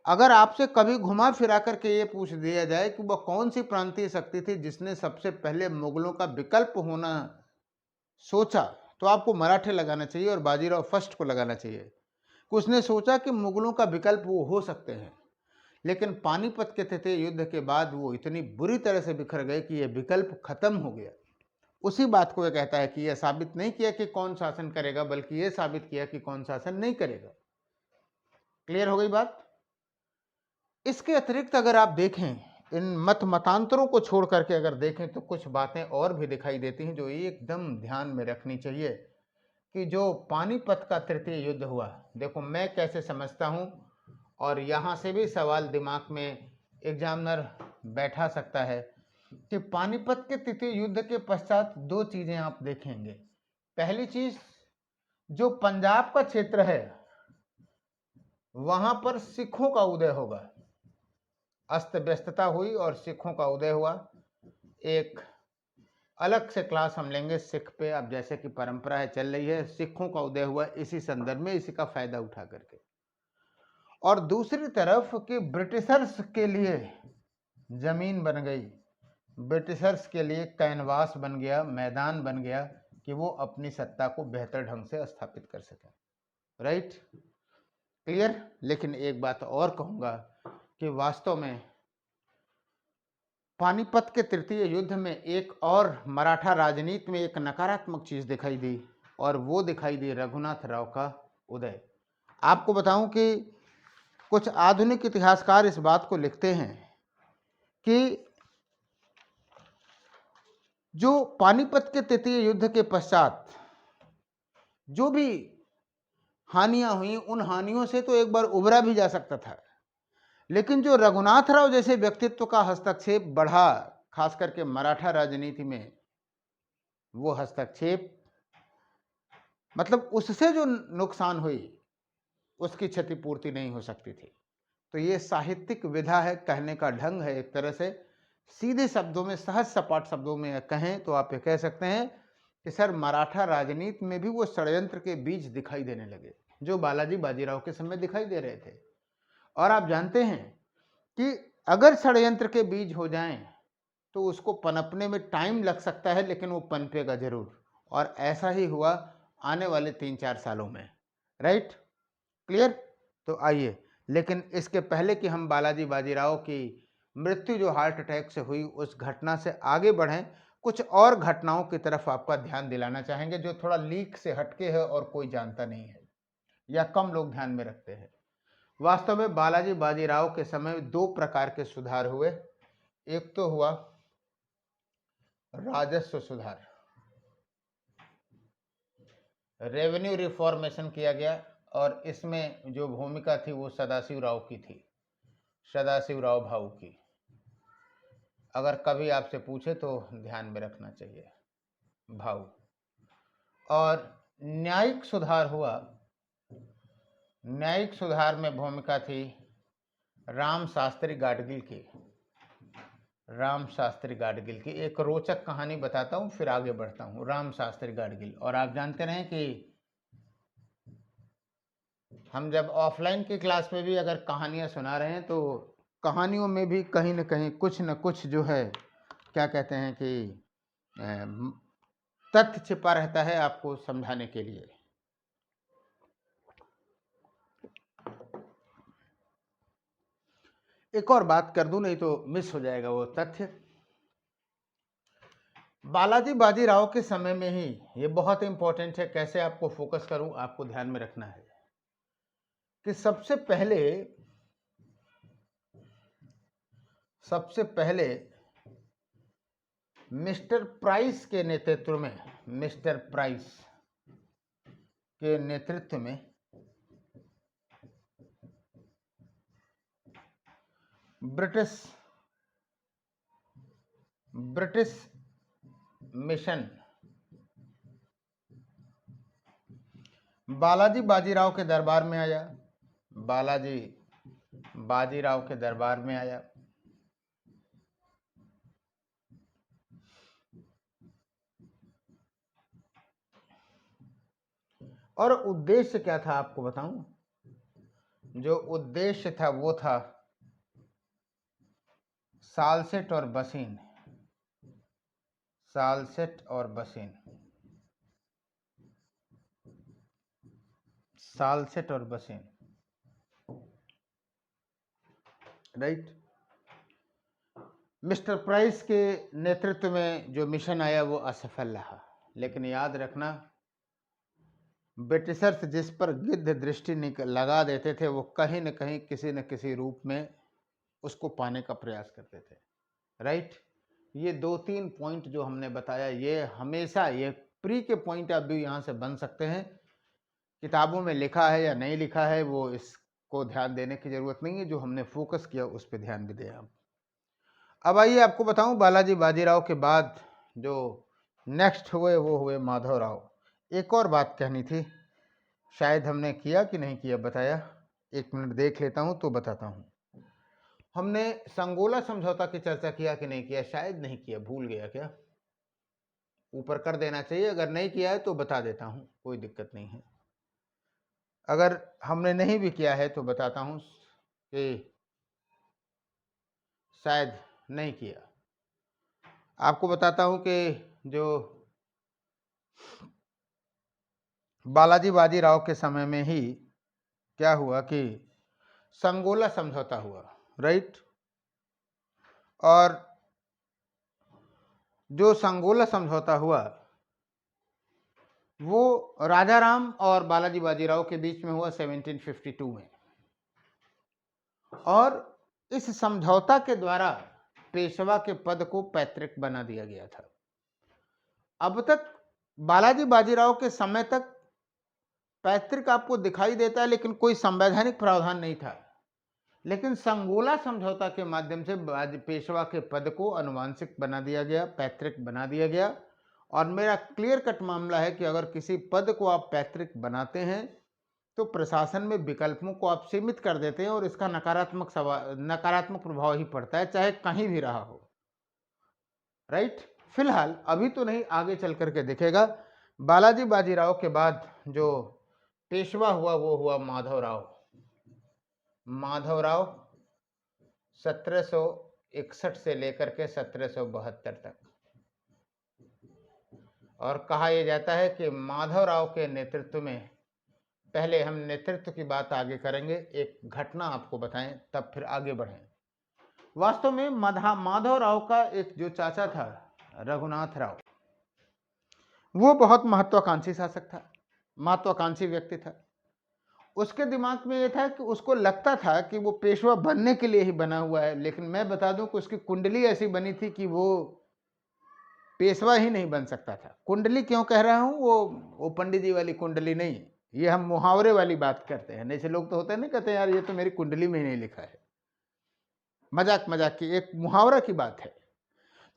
Speaker 1: अगर आपसे कभी घुमा फिरा करके ये पूछ दिया जाए कि वह कौन सी प्रांतीय शक्ति थी जिसने सबसे पहले मुगलों का विकल्प होना सोचा, तो आपको मराठे लगाना चाहिए और बाजीराव फर्स्ट को लगाना चाहिए। उसने सोचा कि मुगलों का विकल्प वो हो सकते हैं, लेकिन पानीपत के तृतीय युद्ध के बाद वो इतनी बुरी तरह से बिखर गए कि यह विकल्प खत्म हो गया। उसी बात को यह कहता है कि यह साबित नहीं किया कि कौन शासन करेगा, बल्कि यह साबित किया कि कौन शासन नहीं करेगा। क्लियर हो गई बात। इसके अतिरिक्त अगर आप देखें, इन मतांतरों को छोड़ करके अगर देखें तो कुछ बातें और भी दिखाई देती हैं जो एकदम ध्यान में रखनी चाहिए, कि जो पानीपत का तृतीय युद्ध हुआ, देखो मैं कैसे समझता हूं, और यहाँ से भी सवाल दिमाग में एग्जामिनर बैठा सकता है, कि पानीपत के तृतीय युद्ध के पश्चात 2 चीज़ें आप देखेंगे। पहली चीज़, जो पंजाब का क्षेत्र है वहाँ पर सिखों का उदय होगा, अस्त व्यस्तता हुई और सिखों का उदय हुआ। एक अलग से क्लास हम लेंगे सिख पे, अब जैसे कि परंपरा है चल रही है, सिखों का उदय हुआ इसी संदर्भ में, इसी का फायदा उठा करके। और दूसरी तरफ कि ब्रिटिशर्स के लिए जमीन बन गई, ब्रिटिशर्स के लिए कैनवास बन गया, मैदान बन गया, कि वो अपनी सत्ता को बेहतर ढंग से स्थापित कर सकें, राइट। क्लियर। लेकिन एक बात और कहूँगा कि वास्तव में पानीपत के तृतीय युद्ध में एक और मराठा राजनीति में एक नकारात्मक चीज़ दिखाई दी, और वो दिखाई दी रघुनाथ राव का उदय। आपको बताऊं कि कुछ आधुनिक इतिहासकार इस बात को लिखते हैं कि जो पानीपत के तृतीय युद्ध के पश्चात जो भी हानियां हुई, उन हानियों से तो एक बार उबरा भी जा सकता था, लेकिन जो रघुनाथ राव जैसे व्यक्तित्व का हस्तक्षेप बढ़ा, खास करके मराठा राजनीति में, वो हस्तक्षेप, मतलब उससे जो नुकसान हुई उसकी क्षतिपूर्ति नहीं हो सकती थी। तो ये साहित्यिक विधा है, कहने का ढंग है। एक तरह से सीधे शब्दों में, सहज सपाट शब्दों में कहें तो आप ये कह सकते हैं कि सर मराठा राजनीति में भी वो षड्यंत्र के बीज दिखाई देने लगे जो बालाजी बाजीराव के समय दिखाई दे रहे थे। और आप जानते हैं कि अगर षड्यंत्र के बीज हो जाएं तो उसको पनपने में टाइम लग सकता है, लेकिन वो पनपेगा जरूर। और ऐसा ही हुआ आने वाले 3-4 सालों में। Right, clear? तो आइए, लेकिन इसके पहले कि हम बालाजी बाजीराव की मृत्यु जो हार्ट अटैक से हुई उस घटना से आगे बढ़ें, कुछ और घटनाओं की तरफ आपका ध्यान दिलाना चाहेंगे जो थोड़ा लीक से हटके है और कोई जानता नहीं है या कम लोग ध्यान में रखते हैं। वास्तव में बालाजी बाजीराव के समय 2 प्रकार के सुधार हुए। एक तो हुआ राजस्व सुधार, रेवेन्यू रिफॉर्मेशन किया गया, और इसमें जो भूमिका थी वो सदाशिव राव की थी, सदाशिव राव भाऊ की। अगर कभी आपसे पूछे तो ध्यान में रखना चाहिए, भाऊ। और न्यायिक सुधार हुआ, न्यायिक सुधार में भूमिका थी राम शास्त्री गाडगिल की, राम शास्त्री गाडगिल की। एक रोचक कहानी बताता हूँ फिर आगे बढ़ता हूँ। राम शास्त्री गाडगिल, और आप जानते रहे कि हम जब ऑफलाइन की क्लास में भी अगर कहानियां सुना रहे हैं तो कहानियों में भी कहीं न कुछ जो है क्या कहते हैं कि तथ्य छिपा रहता है आपको समझाने के लिए। एक और बात कर दूं, नहीं तो मिस हो जाएगा वो तथ्य। बालाजी बाजीराव के समय में ही, ये बहुत इंपॉर्टेंट है, कैसे आपको फोकस करूं आपको ध्यान में रखना है कि सबसे पहले मिस्टर प्राइस के नेतृत्व में, मिस्टर प्राइस के नेतृत्व में ब्रिटिश मिशन बालाजी बाजीराव के दरबार में आया, बालाजी बाजीराव के दरबार में आया। और उद्देश्य क्या था आपको बताऊं? जो उद्देश्य था वो था सालसेट और बसीन, सालसेट और बसीन, सालसेट और बसीन। राइट। मिस्टर प्राइस के नेतृत्व में जो मिशन आया वो असफल रहा, लेकिन याद रखना ब्रिटिशर्स जिस पर गिद्ध दृष्टि लगा देते थे वो कहीं न कहीं किसी न किसी रूप में उसको पाने का प्रयास करते थे। राइट। ये 2-3 पॉइंट जो हमने बताया ये हमेशा ये प्री के पॉइंट ऑफ व्यू यहाँ से बन सकते हैं। किताबों में लिखा है या नहीं लिखा है वो इसको ध्यान देने की जरूरत नहीं है, जो हमने फोकस किया उस पर ध्यान भी दें आप। अब आइए आपको बताऊं बालाजी बाजीराव के बाद जो नेक्स्ट हुए वो हुए माधवराव। एक और बात कहनी थी, शायद हमने किया कि नहीं किया बताया, 1 मिनट देख लेता हूं तो बताता हूं। हमने संगोला समझौता की चर्चा किया कि नहीं किया? शायद नहीं किया, भूल गया क्या? ऊपर कर देना चाहिए, अगर नहीं किया है तो बता देता हूं, कोई दिक्कत नहीं है। अगर हमने नहीं भी किया है तो बताता हूं कि शायद नहीं किया। आपको बताता हूं कि जो बालाजी बाजीराव के समय में ही क्या हुआ कि संगोला समझौता हुआ। राइट। और जो संगोला समझौता हुआ वो राजा राम और बालाजी बाजीराव के बीच में हुआ 1752 में। और इस समझौता के द्वारा पेशवा के पद को पैतृक बना दिया गया था। अब तक बालाजी बाजीराव के समय तक पैतृक आपको दिखाई देता है लेकिन कोई संवैधानिक प्रावधान नहीं था, लेकिन संगोला समझौता के माध्यम से पेशवा के पद को अनुवांशिक बना दिया गया, पैतृक बना दिया गया। और मेरा क्लियर कट मामला है कि अगर किसी पद को आप पैतृक बनाते हैं तो प्रशासन में विकल्पों को आप सीमित कर देते हैं और इसका नकारात्मक प्रभाव ही पड़ता है, चाहे कहीं भी रहा हो। राइट। फिलहाल अभी तो नहीं, आगे चल करके दिखेगा। बालाजी बाजीराव के बाद जो पेशवा हुआ वो हुआ माधवराव। माधवराव 1761 से लेकर के 1772 तक। और कहा यह जाता है कि माधवराव के नेतृत्व में, पहले हम नेतृत्व की बात आगे करेंगे, एक घटना आपको बताएं तब फिर आगे बढ़ें। वास्तव में माधवराव का एक जो चाचा था रघुनाथ राव, वो बहुत महत्वाकांक्षी शासक था, महत्वाकांक्षी व्यक्ति था। उसके दिमाग में ये था कि उसको लगता था कि वो पेशवा बनने के लिए ही बना हुआ है, लेकिन मैं बता दूं कि उसकी कुंडली ऐसी बनी थी कि वो पेशवा ही नहीं बन सकता था। कुंडली क्यों कह रहा हूं, वो पंडित जी वाली कुंडली नहीं, ये हम मुहावरे वाली बात करते हैं। ऐसे लोग तो होते हैं ना, कहते हैं यार ये तो मेरी कुंडली में ही नहीं लिखा है, मजाक मजाक की एक मुहावरा की बात है।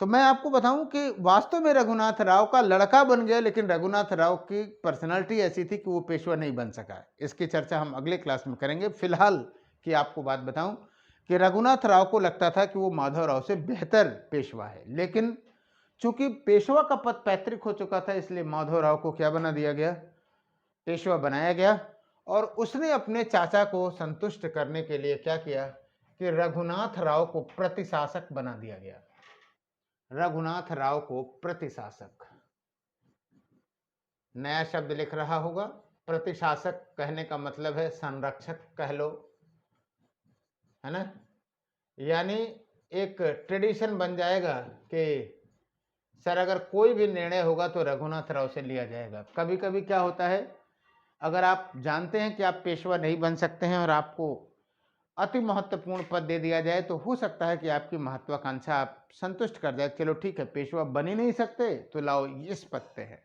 Speaker 1: तो मैं आपको बताऊं कि वास्तव में रघुनाथ राव का लड़का बन गया, लेकिन रघुनाथ राव की पर्सनालिटी ऐसी थी कि वो पेशवा नहीं बन सका। इसकी चर्चा हम अगले क्लास में करेंगे। फिलहाल की आपको बात बताऊं कि रघुनाथ राव को लगता था कि वो माधवराव से बेहतर पेशवा है, लेकिन चूंकि पेशवा का पद पैतृक हो चुका था, इसलिए माधवराव को क्या बना दिया गया, पेशवा बनाया गया। और उसने अपने चाचा को संतुष्ट करने के लिए क्या किया कि रघुनाथ राव को प्रतिशासक बना दिया गया। रघुनाथ राव को प्रतिशासक, नया शब्द लिख रहा होगा। प्रतिशासक कहने का मतलब है संरक्षक कह लो, है ना। यानी एक ट्रेडिशन बन जाएगा कि सर अगर कोई भी निर्णय होगा तो रघुनाथ राव से लिया जाएगा। कभी कभी क्या होता है, अगर आप जानते हैं कि आप पेशवा नहीं बन सकते हैं और आपको अति महत्वपूर्ण पद दे दिया जाए, तो हो सकता है कि आपकी महत्वाकांक्षा आप संतुष्ट कर जाए, चलो ठीक है पेशवा बन ही नहीं सकते तो लाओ इस पद पे है।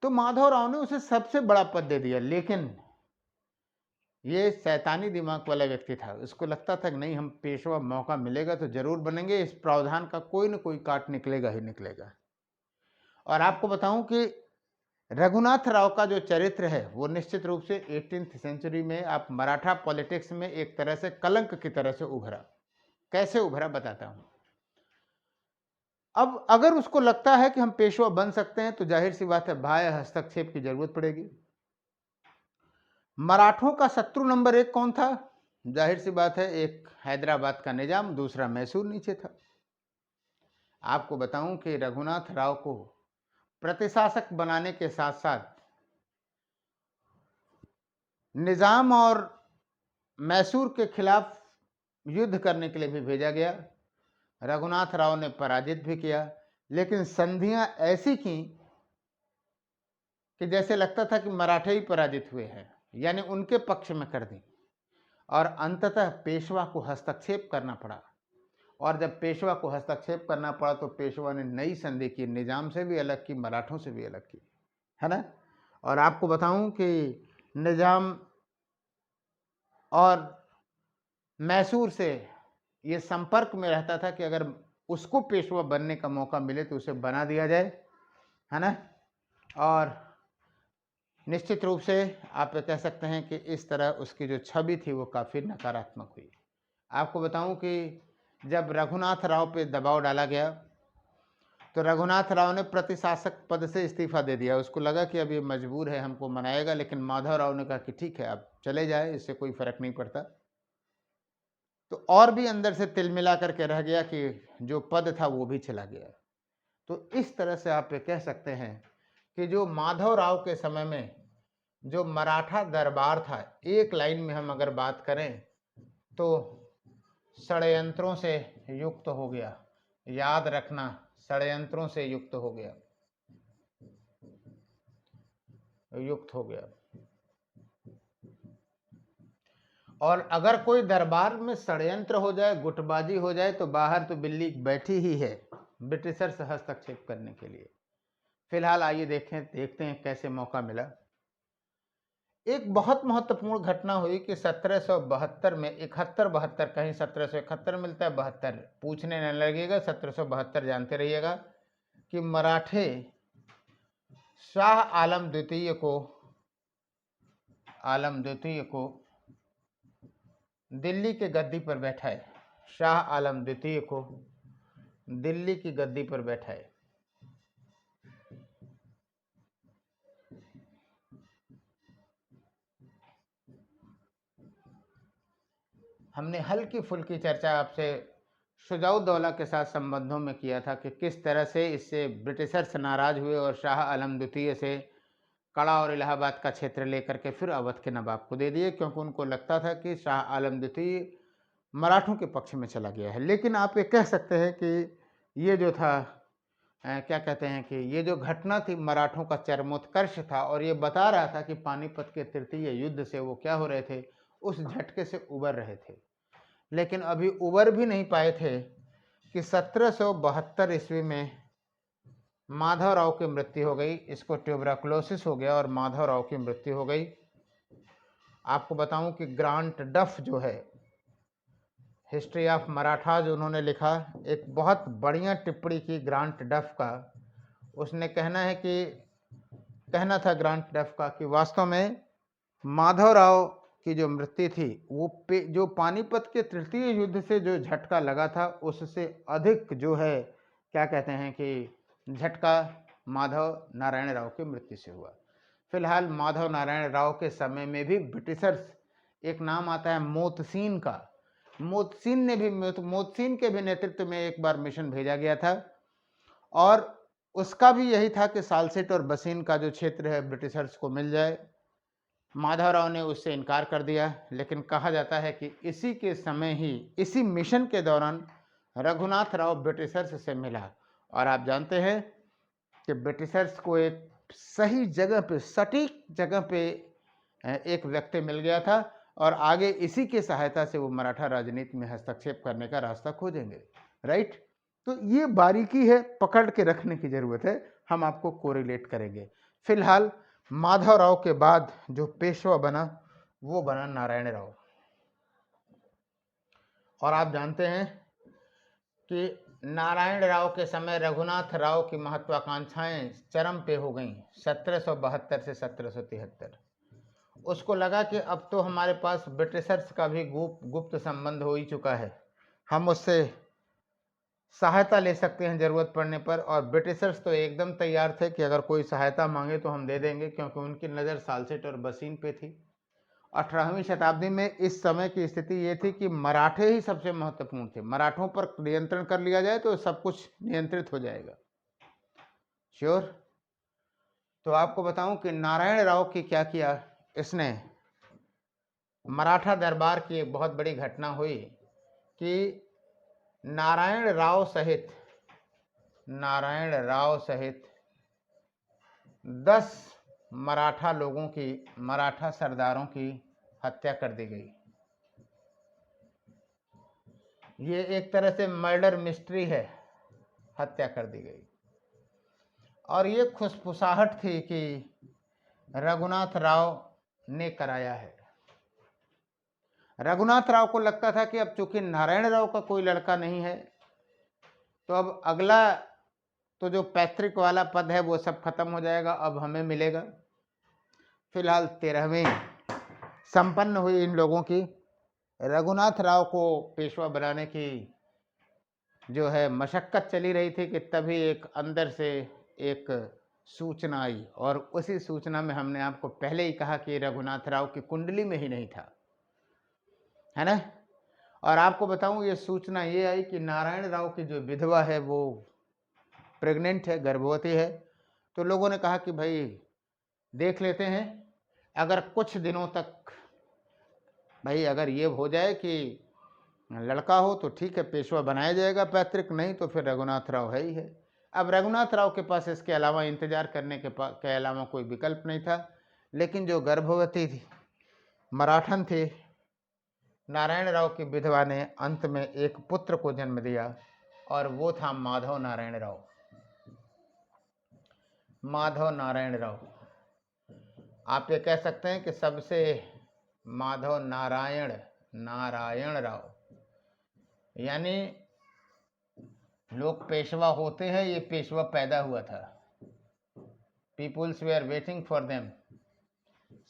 Speaker 1: तो माधवराव ने उसे सबसे बड़ा पद दे दिया, लेकिन ये शैतानी दिमाग वाला व्यक्ति था। उसको लगता था कि नहीं, हम पेशवा मौका मिलेगा तो जरूर बनेंगे, इस प्रावधान का कोई न कोई काट निकलेगा ही निकलेगा। और आपको बताऊं कि रघुनाथ राव का जो चरित्र है वो निश्चित रूप से 18th सेंचुरी में आप मराठा पॉलिटिक्स में एक तरह से कलंक की तरह से उभरा। कैसे उभरा बताता हूं। अब अगर उसको लगता है कि हम पेशवा बन सकते हैं तो जाहिर सी बात है बाह्य हस्तक्षेप की जरूरत पड़ेगी। मराठों का शत्रु नंबर 1 कौन था, जाहिर सी बात है एक हैदराबाद का निजाम, दूसरा मैसूर नीचे था। आपको बताऊं कि रघुनाथ राव को प्रतिशासक बनाने के साथ साथ निजाम और मैसूर के खिलाफ युद्ध करने के लिए भी भेजा गया। रघुनाथ राव ने पराजित भी किया, लेकिन संधियां ऐसी की कि जैसे लगता था कि मराठे ही पराजित हुए हैं, यानी उनके पक्ष में कर दी। और अंततः पेशवा को हस्तक्षेप करना पड़ा। और जब पेशवा को हस्तक्षेप करना पड़ा तो पेशवा ने नई संधि की, निजाम से भी अलग की, मराठों से भी अलग की, है ना। और आपको बताऊं कि निजाम और मैसूर से ये संपर्क में रहता था कि अगर उसको पेशवा बनने का मौका मिले तो उसे बना दिया जाए, है ना। और निश्चित रूप से आप कह सकते हैं कि इस तरह उसकी जो छवि थी वो काफ़ी नकारात्मक हुई। आपको बताऊं कि जब रघुनाथ राव पे दबाव डाला गया तो रघुनाथ राव ने प्रतिशासक पद से इस्तीफा दे दिया। उसको लगा कि अब ये मजबूर है, हमको मनाएगा, लेकिन माधवराव ने कहा कि ठीक है आप चले जाए, इससे कोई फर्क नहीं पड़ता। तो और भी अंदर से तिल मिला करके रह गया कि जो पद था वो भी चला गया। तो इस तरह से आप ये कह सकते हैं कि जो माधवराव के समय में जो मराठा दरबार था, एक लाइन में हम अगर बात करें तो षड्यंत्रों से युक्त हो गया। याद रखना, षड्यंत्रों से युक्त हो गया, युक्त हो गया। और अगर कोई दरबार में षड्यंत्र हो जाए, गुटबाजी हो जाए, तो बाहर तो बिल्ली बैठी ही है ब्रिटिशर से हस्तक्षेप करने के लिए। फिलहाल आइए देखते हैं कैसे मौका मिला। एक बहुत महत्वपूर्ण घटना हुई कि 1772 में, 71-72, कहीं 1771 मिलता है 72, पूछने न लगेगा, 1772 जानते रहिएगा। कि मराठे शाह आलम द्वितीय को दिल्ली के गद्दी पर बैठाए। शाह आलम द्वितीय को दिल्ली की गद्दी पर बैठाए। हमने हल्की फुल्की चर्चा आपसे शुजाउद्दौला के साथ संबंधों में किया था कि किस तरह से इससे ब्रिटिशर्स नाराज हुए और शाह आलम द्वितीय से कड़ा और इलाहाबाद का क्षेत्र लेकर के फिर अवध के नवाब को दे दिए, क्योंकि उनको लगता था कि शाह आलम द्वितीय मराठों के पक्ष में चला गया है। लेकिन आप ये कह सकते हैं कि ये जो था क्या कहते हैं कि ये जो घटना थी मराठों का चरमोत्कर्ष था, और ये बता रहा था कि पानीपत के तृतीय युद्ध से वो क्या हो रहे थे, उस झटके से उबर रहे थे। लेकिन अभी उबर भी नहीं पाए थे कि 1772 ईस्वी में माधवराव की मृत्यु हो गई। इसको ट्यूबरकुलोसिस हो गया और माधवराव की मृत्यु हो गई। आपको बताऊं कि ग्रांट डफ जो है हिस्ट्री ऑफ मराठाज उन्होंने लिखा, एक बहुत बढ़िया टिप्पणी की ग्रांट डफ का। उसने कहना था ग्रांट डफ का कि वास्तव में माधवराव की जो मृत्यु थी वो जो पानीपत के तृतीय युद्ध से जो झटका लगा था उससे अधिक जो है क्या कहते हैं कि झटका माधव नारायण राव की मृत्यु से हुआ। फिलहाल माधव नारायण राव के समय में भी ब्रिटिशर्स, एक नाम आता है मोतसीन का, मोतसीन के भी नेतृत्व में एक बार मिशन भेजा गया था, और उसका भी यही था कि सालसेट और बसीन का जो क्षेत्र है ब्रिटिशर्स को मिल जाए। माधवराव ने उससे इनकार कर दिया। लेकिन कहा जाता है कि इसी के समय ही, इसी मिशन के दौरान रघुनाथ राव ब्रिटिशर्स से मिला, और आप जानते हैं कि ब्रिटिशर्स को एक सही जगह पे, सटीक जगह पे एक व्यक्ति मिल गया था, और आगे इसी की सहायता से वो मराठा राजनीति में हस्तक्षेप करने का रास्ता खोजेंगे। राइट, तो ये बारीकी है, पकड़ के रखने की जरूरत है, हम आपको कोरिलेट करेंगे। फिलहाल माधवराव के बाद जो पेशवा बना वो बना नारायण राव, और आप जानते हैं कि नारायण राव के समय रघुनाथ राव की महत्वाकांक्षाएं चरम पे हो गईं 1772 से 1773। उसको लगा कि अब तो हमारे पास ब्रिटिशर्स का भी गुप्त संबंध हो ही चुका है, हम उससे सहायता ले सकते हैं जरूरत पड़ने पर। और ब्रिटिशर्स तो एकदम तैयार थे कि अगर कोई सहायता मांगे तो हम दे देंगे, क्योंकि उनकी नज़र सालसेट और बसीन पे थी। 18वीं शताब्दी में इस समय की स्थिति ये थी कि मराठे ही सबसे महत्वपूर्ण थे। मराठों पर नियंत्रण कर लिया जाए तो सब कुछ नियंत्रित हो जाएगा। श्योर। तो आपको बताऊं कि नारायण राव की क्या किया इसने, मराठा दरबार की एक बहुत बड़ी घटना हुई कि नारायण राव सहित 10 मराठा सरदारों की हत्या कर दी गई। ये एक तरह से मर्डर मिस्ट्री है, हत्या कर दी गई। और ये खुशफुसाहट थी कि रघुनाथ राव ने कराया है। रघुनाथ राव को लगता था कि अब चूंकि नारायण राव का कोई लड़का नहीं है, तो अब अगला तो जो पैतृक वाला पद है वो सब खत्म हो जाएगा, अब हमें मिलेगा। फिलहाल 13वीं संपन्न हुई इन लोगों की। रघुनाथ राव को पेशवा बनाने की जो है मशक्कत चली रही थी कि तभी एक अंदर से एक सूचना आई, और उसी सूचना में हमने आपको पहले ही कहा कि रघुनाथ राव की कुंडली में ही नहीं था, है ना। और आपको बताऊं ये सूचना ये आई कि नारायण राव की जो विधवा है वो प्रेग्नेंट है, गर्भवती है। तो लोगों ने कहा कि भाई देख लेते हैं, अगर कुछ दिनों तक भाई अगर ये हो जाए कि लड़का हो तो ठीक है, पेशवा बनाया जाएगा पैतृक, नहीं तो फिर रघुनाथ राव है ही है। अब रघुनाथ राव के पास इसके अलावा इंतजार करने के अलावा कोई विकल्प नहीं था। लेकिन जो गर्भवती थी मराठन थे, नारायण राव की विधवा ने अंत में एक पुत्र को जन्म दिया, और वो था माधव नारायण राव। माधव नारायण राव, आप ये कह सकते हैं कि सबसे माधव नारायण राव, यानी लोग पेशवा होते हैं, ये पेशवा पैदा हुआ था। Peoples we are waiting for them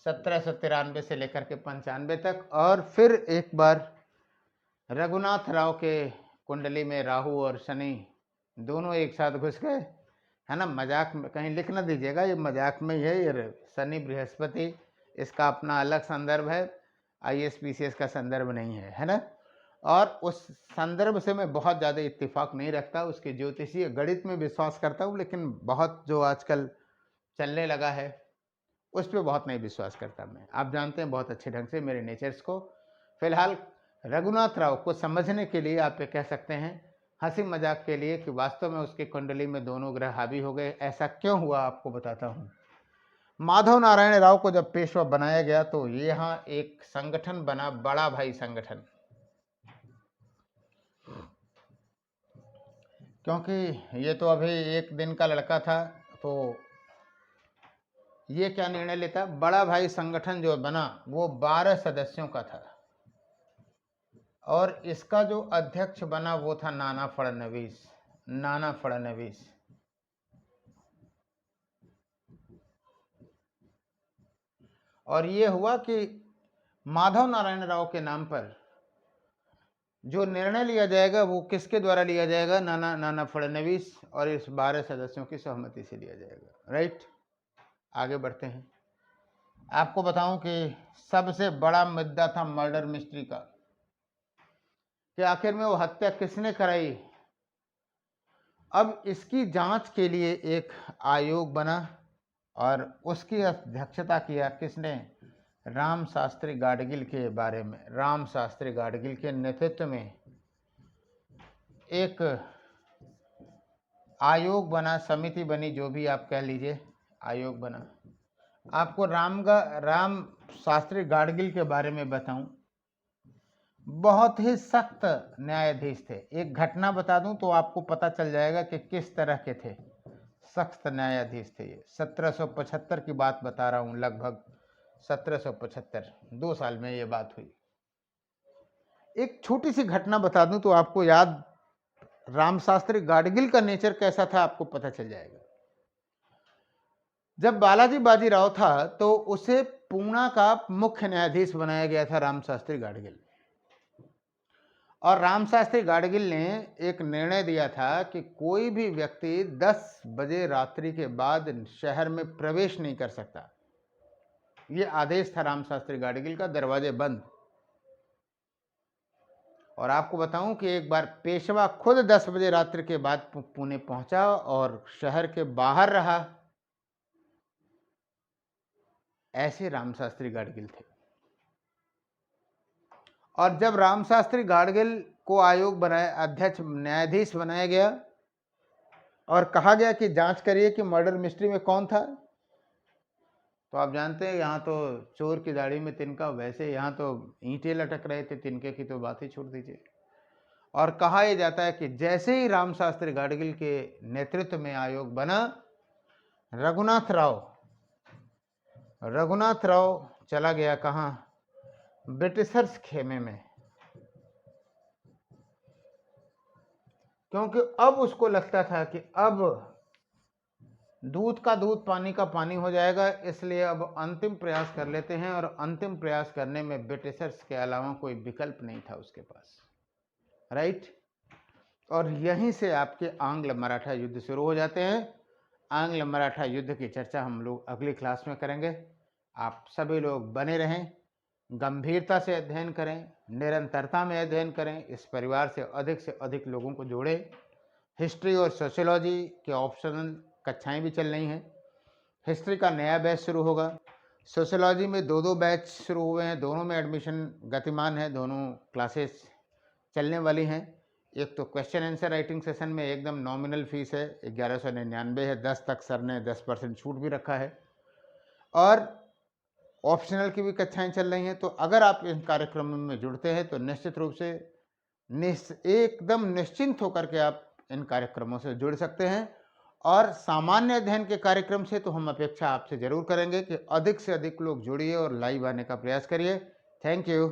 Speaker 1: 1793 से लेकर के 95 तक। और फिर एक बार रघुनाथ राव के कुंडली में राहु और शनि दोनों एक साथ घुस गए, है ना। मजाक में कहीं लिख ना दीजिएगा, ये मजाक में ही है। ये शनि बृहस्पति, इसका अपना अलग संदर्भ है, ISPCS का संदर्भ नहीं है, है ना। और उस संदर्भ से मैं बहुत ज़्यादा इत्तेफाक नहीं रखता, उसके ज्योतिषीय गणित में विश्वास करता हूँ, लेकिन बहुत जो आजकल चलने लगा है उस पर बहुत नहीं विश्वास करता मैं। आप जानते हैं बहुत अच्छे ढंग से मेरे नेचर्स को। फिलहाल रघुनाथ राव को समझने के लिए आप ये कह सकते हैं हंसी मजाक के लिए कि वास्तव में उसकी कुंडली में दोनों ग्रह हावी हो गए। ऐसा क्यों हुआ आपको बताता हूँ। माधव नारायण राव को जब पेशवा बनाया गया तो यहाँ एक संगठन बना, बड़ा भाई संगठन, क्योंकि ये तो अभी एक दिन का लड़का था, तो ये क्या निर्णय लेता, बड़ा भाई संगठन जो बना वो 12 सदस्यों का था, और इसका जो अध्यक्ष बना वो था नाना फडणवीस। नाना फडणवीस और ये हुआ कि माधव नारायण राव के नाम पर जो निर्णय लिया जाएगा वो किसके द्वारा लिया जाएगा, नाना फडणवीस, और इस 12 सदस्यों की सहमति से लिया जाएगा। राइट, आगे बढ़ते हैं। आपको बताऊं कि सबसे बड़ा मुद्दा था मर्डर मिस्ट्री का, कि आखिर में वो हत्या किसने कराई। अब इसकी जांच के लिए एक आयोग बना और उसकी अध्यक्षता किया किसने, राम शास्त्री गाडगिल के बारे में। राम शास्त्री गाडगिल के नेतृत्व में एक आयोग बना, समिति बनी, जो भी आप कह लीजिए, आयोग बना। आपको राम शास्त्री गाडगिल के बारे में बताऊं, बहुत ही सख्त न्यायाधीश थे। एक घटना बता दूं तो आपको पता चल जाएगा कि किस तरह के थे। सख्त न्यायाधीश थे ये। 1775 की बात बता रहा हूं, लगभग 1775, 2 साल में ये बात हुई। एक छोटी सी घटना बता दूं तो आपको याद, रामशास्त्री गाडगिल का नेचर कैसा था आपको पता चल जाएगा। जब बालाजी बाजीराव था तो उसे पूना का मुख्य न्यायाधीश बनाया गया था रामशास्त्री गाडगिल। और रामशास्त्री गाडगिल ने एक निर्णय दिया था कि कोई भी व्यक्ति 10 बजे रात्रि के बाद शहर में प्रवेश नहीं कर सकता। ये आदेश था रामशास्त्री गाडगिल का, दरवाजे बंद। और आपको बताऊं कि एक बार पेशवा खुद 10 बजे रात्रि के बाद पुणे पहुंचा और शहर के बाहर रहा। ऐसे रामशास्त्री गाडगिल थे। और जब रामशास्त्री गाडगिल को आयोग बनाया, अध्यक्ष न्यायाधीश बनाया गया और कहा गया कि जांच करिए कि मर्डर मिस्ट्री में कौन था, तो आप जानते हैं यहाँ तो चोर की दाढ़ी में तिनका, वैसे यहाँ तो ईंटें लटक रहे थे, तिनके की तो बात ही छोड़ दीजिए। और कहा यह जाता है कि जैसे ही रामशास्त्री गाडगिल के नेतृत्व में आयोग बना, रघुनाथ राव चला गया कहाँ, ब्रिटिशर्स खेमे में। क्योंकि अब उसको लगता था कि अब दूध का दूध, पानी का पानी हो जाएगा, इसलिए अब अंतिम प्रयास कर लेते हैं। और अंतिम प्रयास करने में ब्रिटिशर्स के अलावा कोई विकल्प नहीं था उसके पास। राइट। और यहीं से आपके आंग्ल मराठा युद्ध शुरू हो जाते हैं। आंग्ल मराठा युद्ध की चर्चा हम लोग अगली क्लास में करेंगे। आप सभी लोग बने रहें, गंभीरता से अध्ययन करें, निरंतरता में अध्ययन करें, इस परिवार से अधिक लोगों को जोड़ें। हिस्ट्री और सोशियोलॉजी के ऑप्शनल कक्षाएं भी चल रही हैं। हिस्ट्री का नया बैच शुरू होगा। सोशियोलॉजी में 2 बैच शुरू हुए हैं, दोनों में एडमिशन गतिमान है, दोनों क्लासेस चलने वाली हैं। एक तो क्वेश्चन आंसर राइटिंग सेशन में एकदम नॉमिनल फीस है, 1199 है, 10 तक सर ने 10% छूट भी रखा है। और ऑप्शनल की भी कक्षाएं चल रही हैं। तो अगर आप इन कार्यक्रमों में जुड़ते हैं तो निश्चित रूप से एकदम निश्चिंत होकर के आप इन कार्यक्रमों से जुड़ सकते हैं। और सामान्य अध्ययन के कार्यक्रम से तो हम अपेक्षा आपसे जरूर करेंगे कि अधिक से अधिक लोग जुड़िए और लाइव आने का प्रयास करिए। Thank you.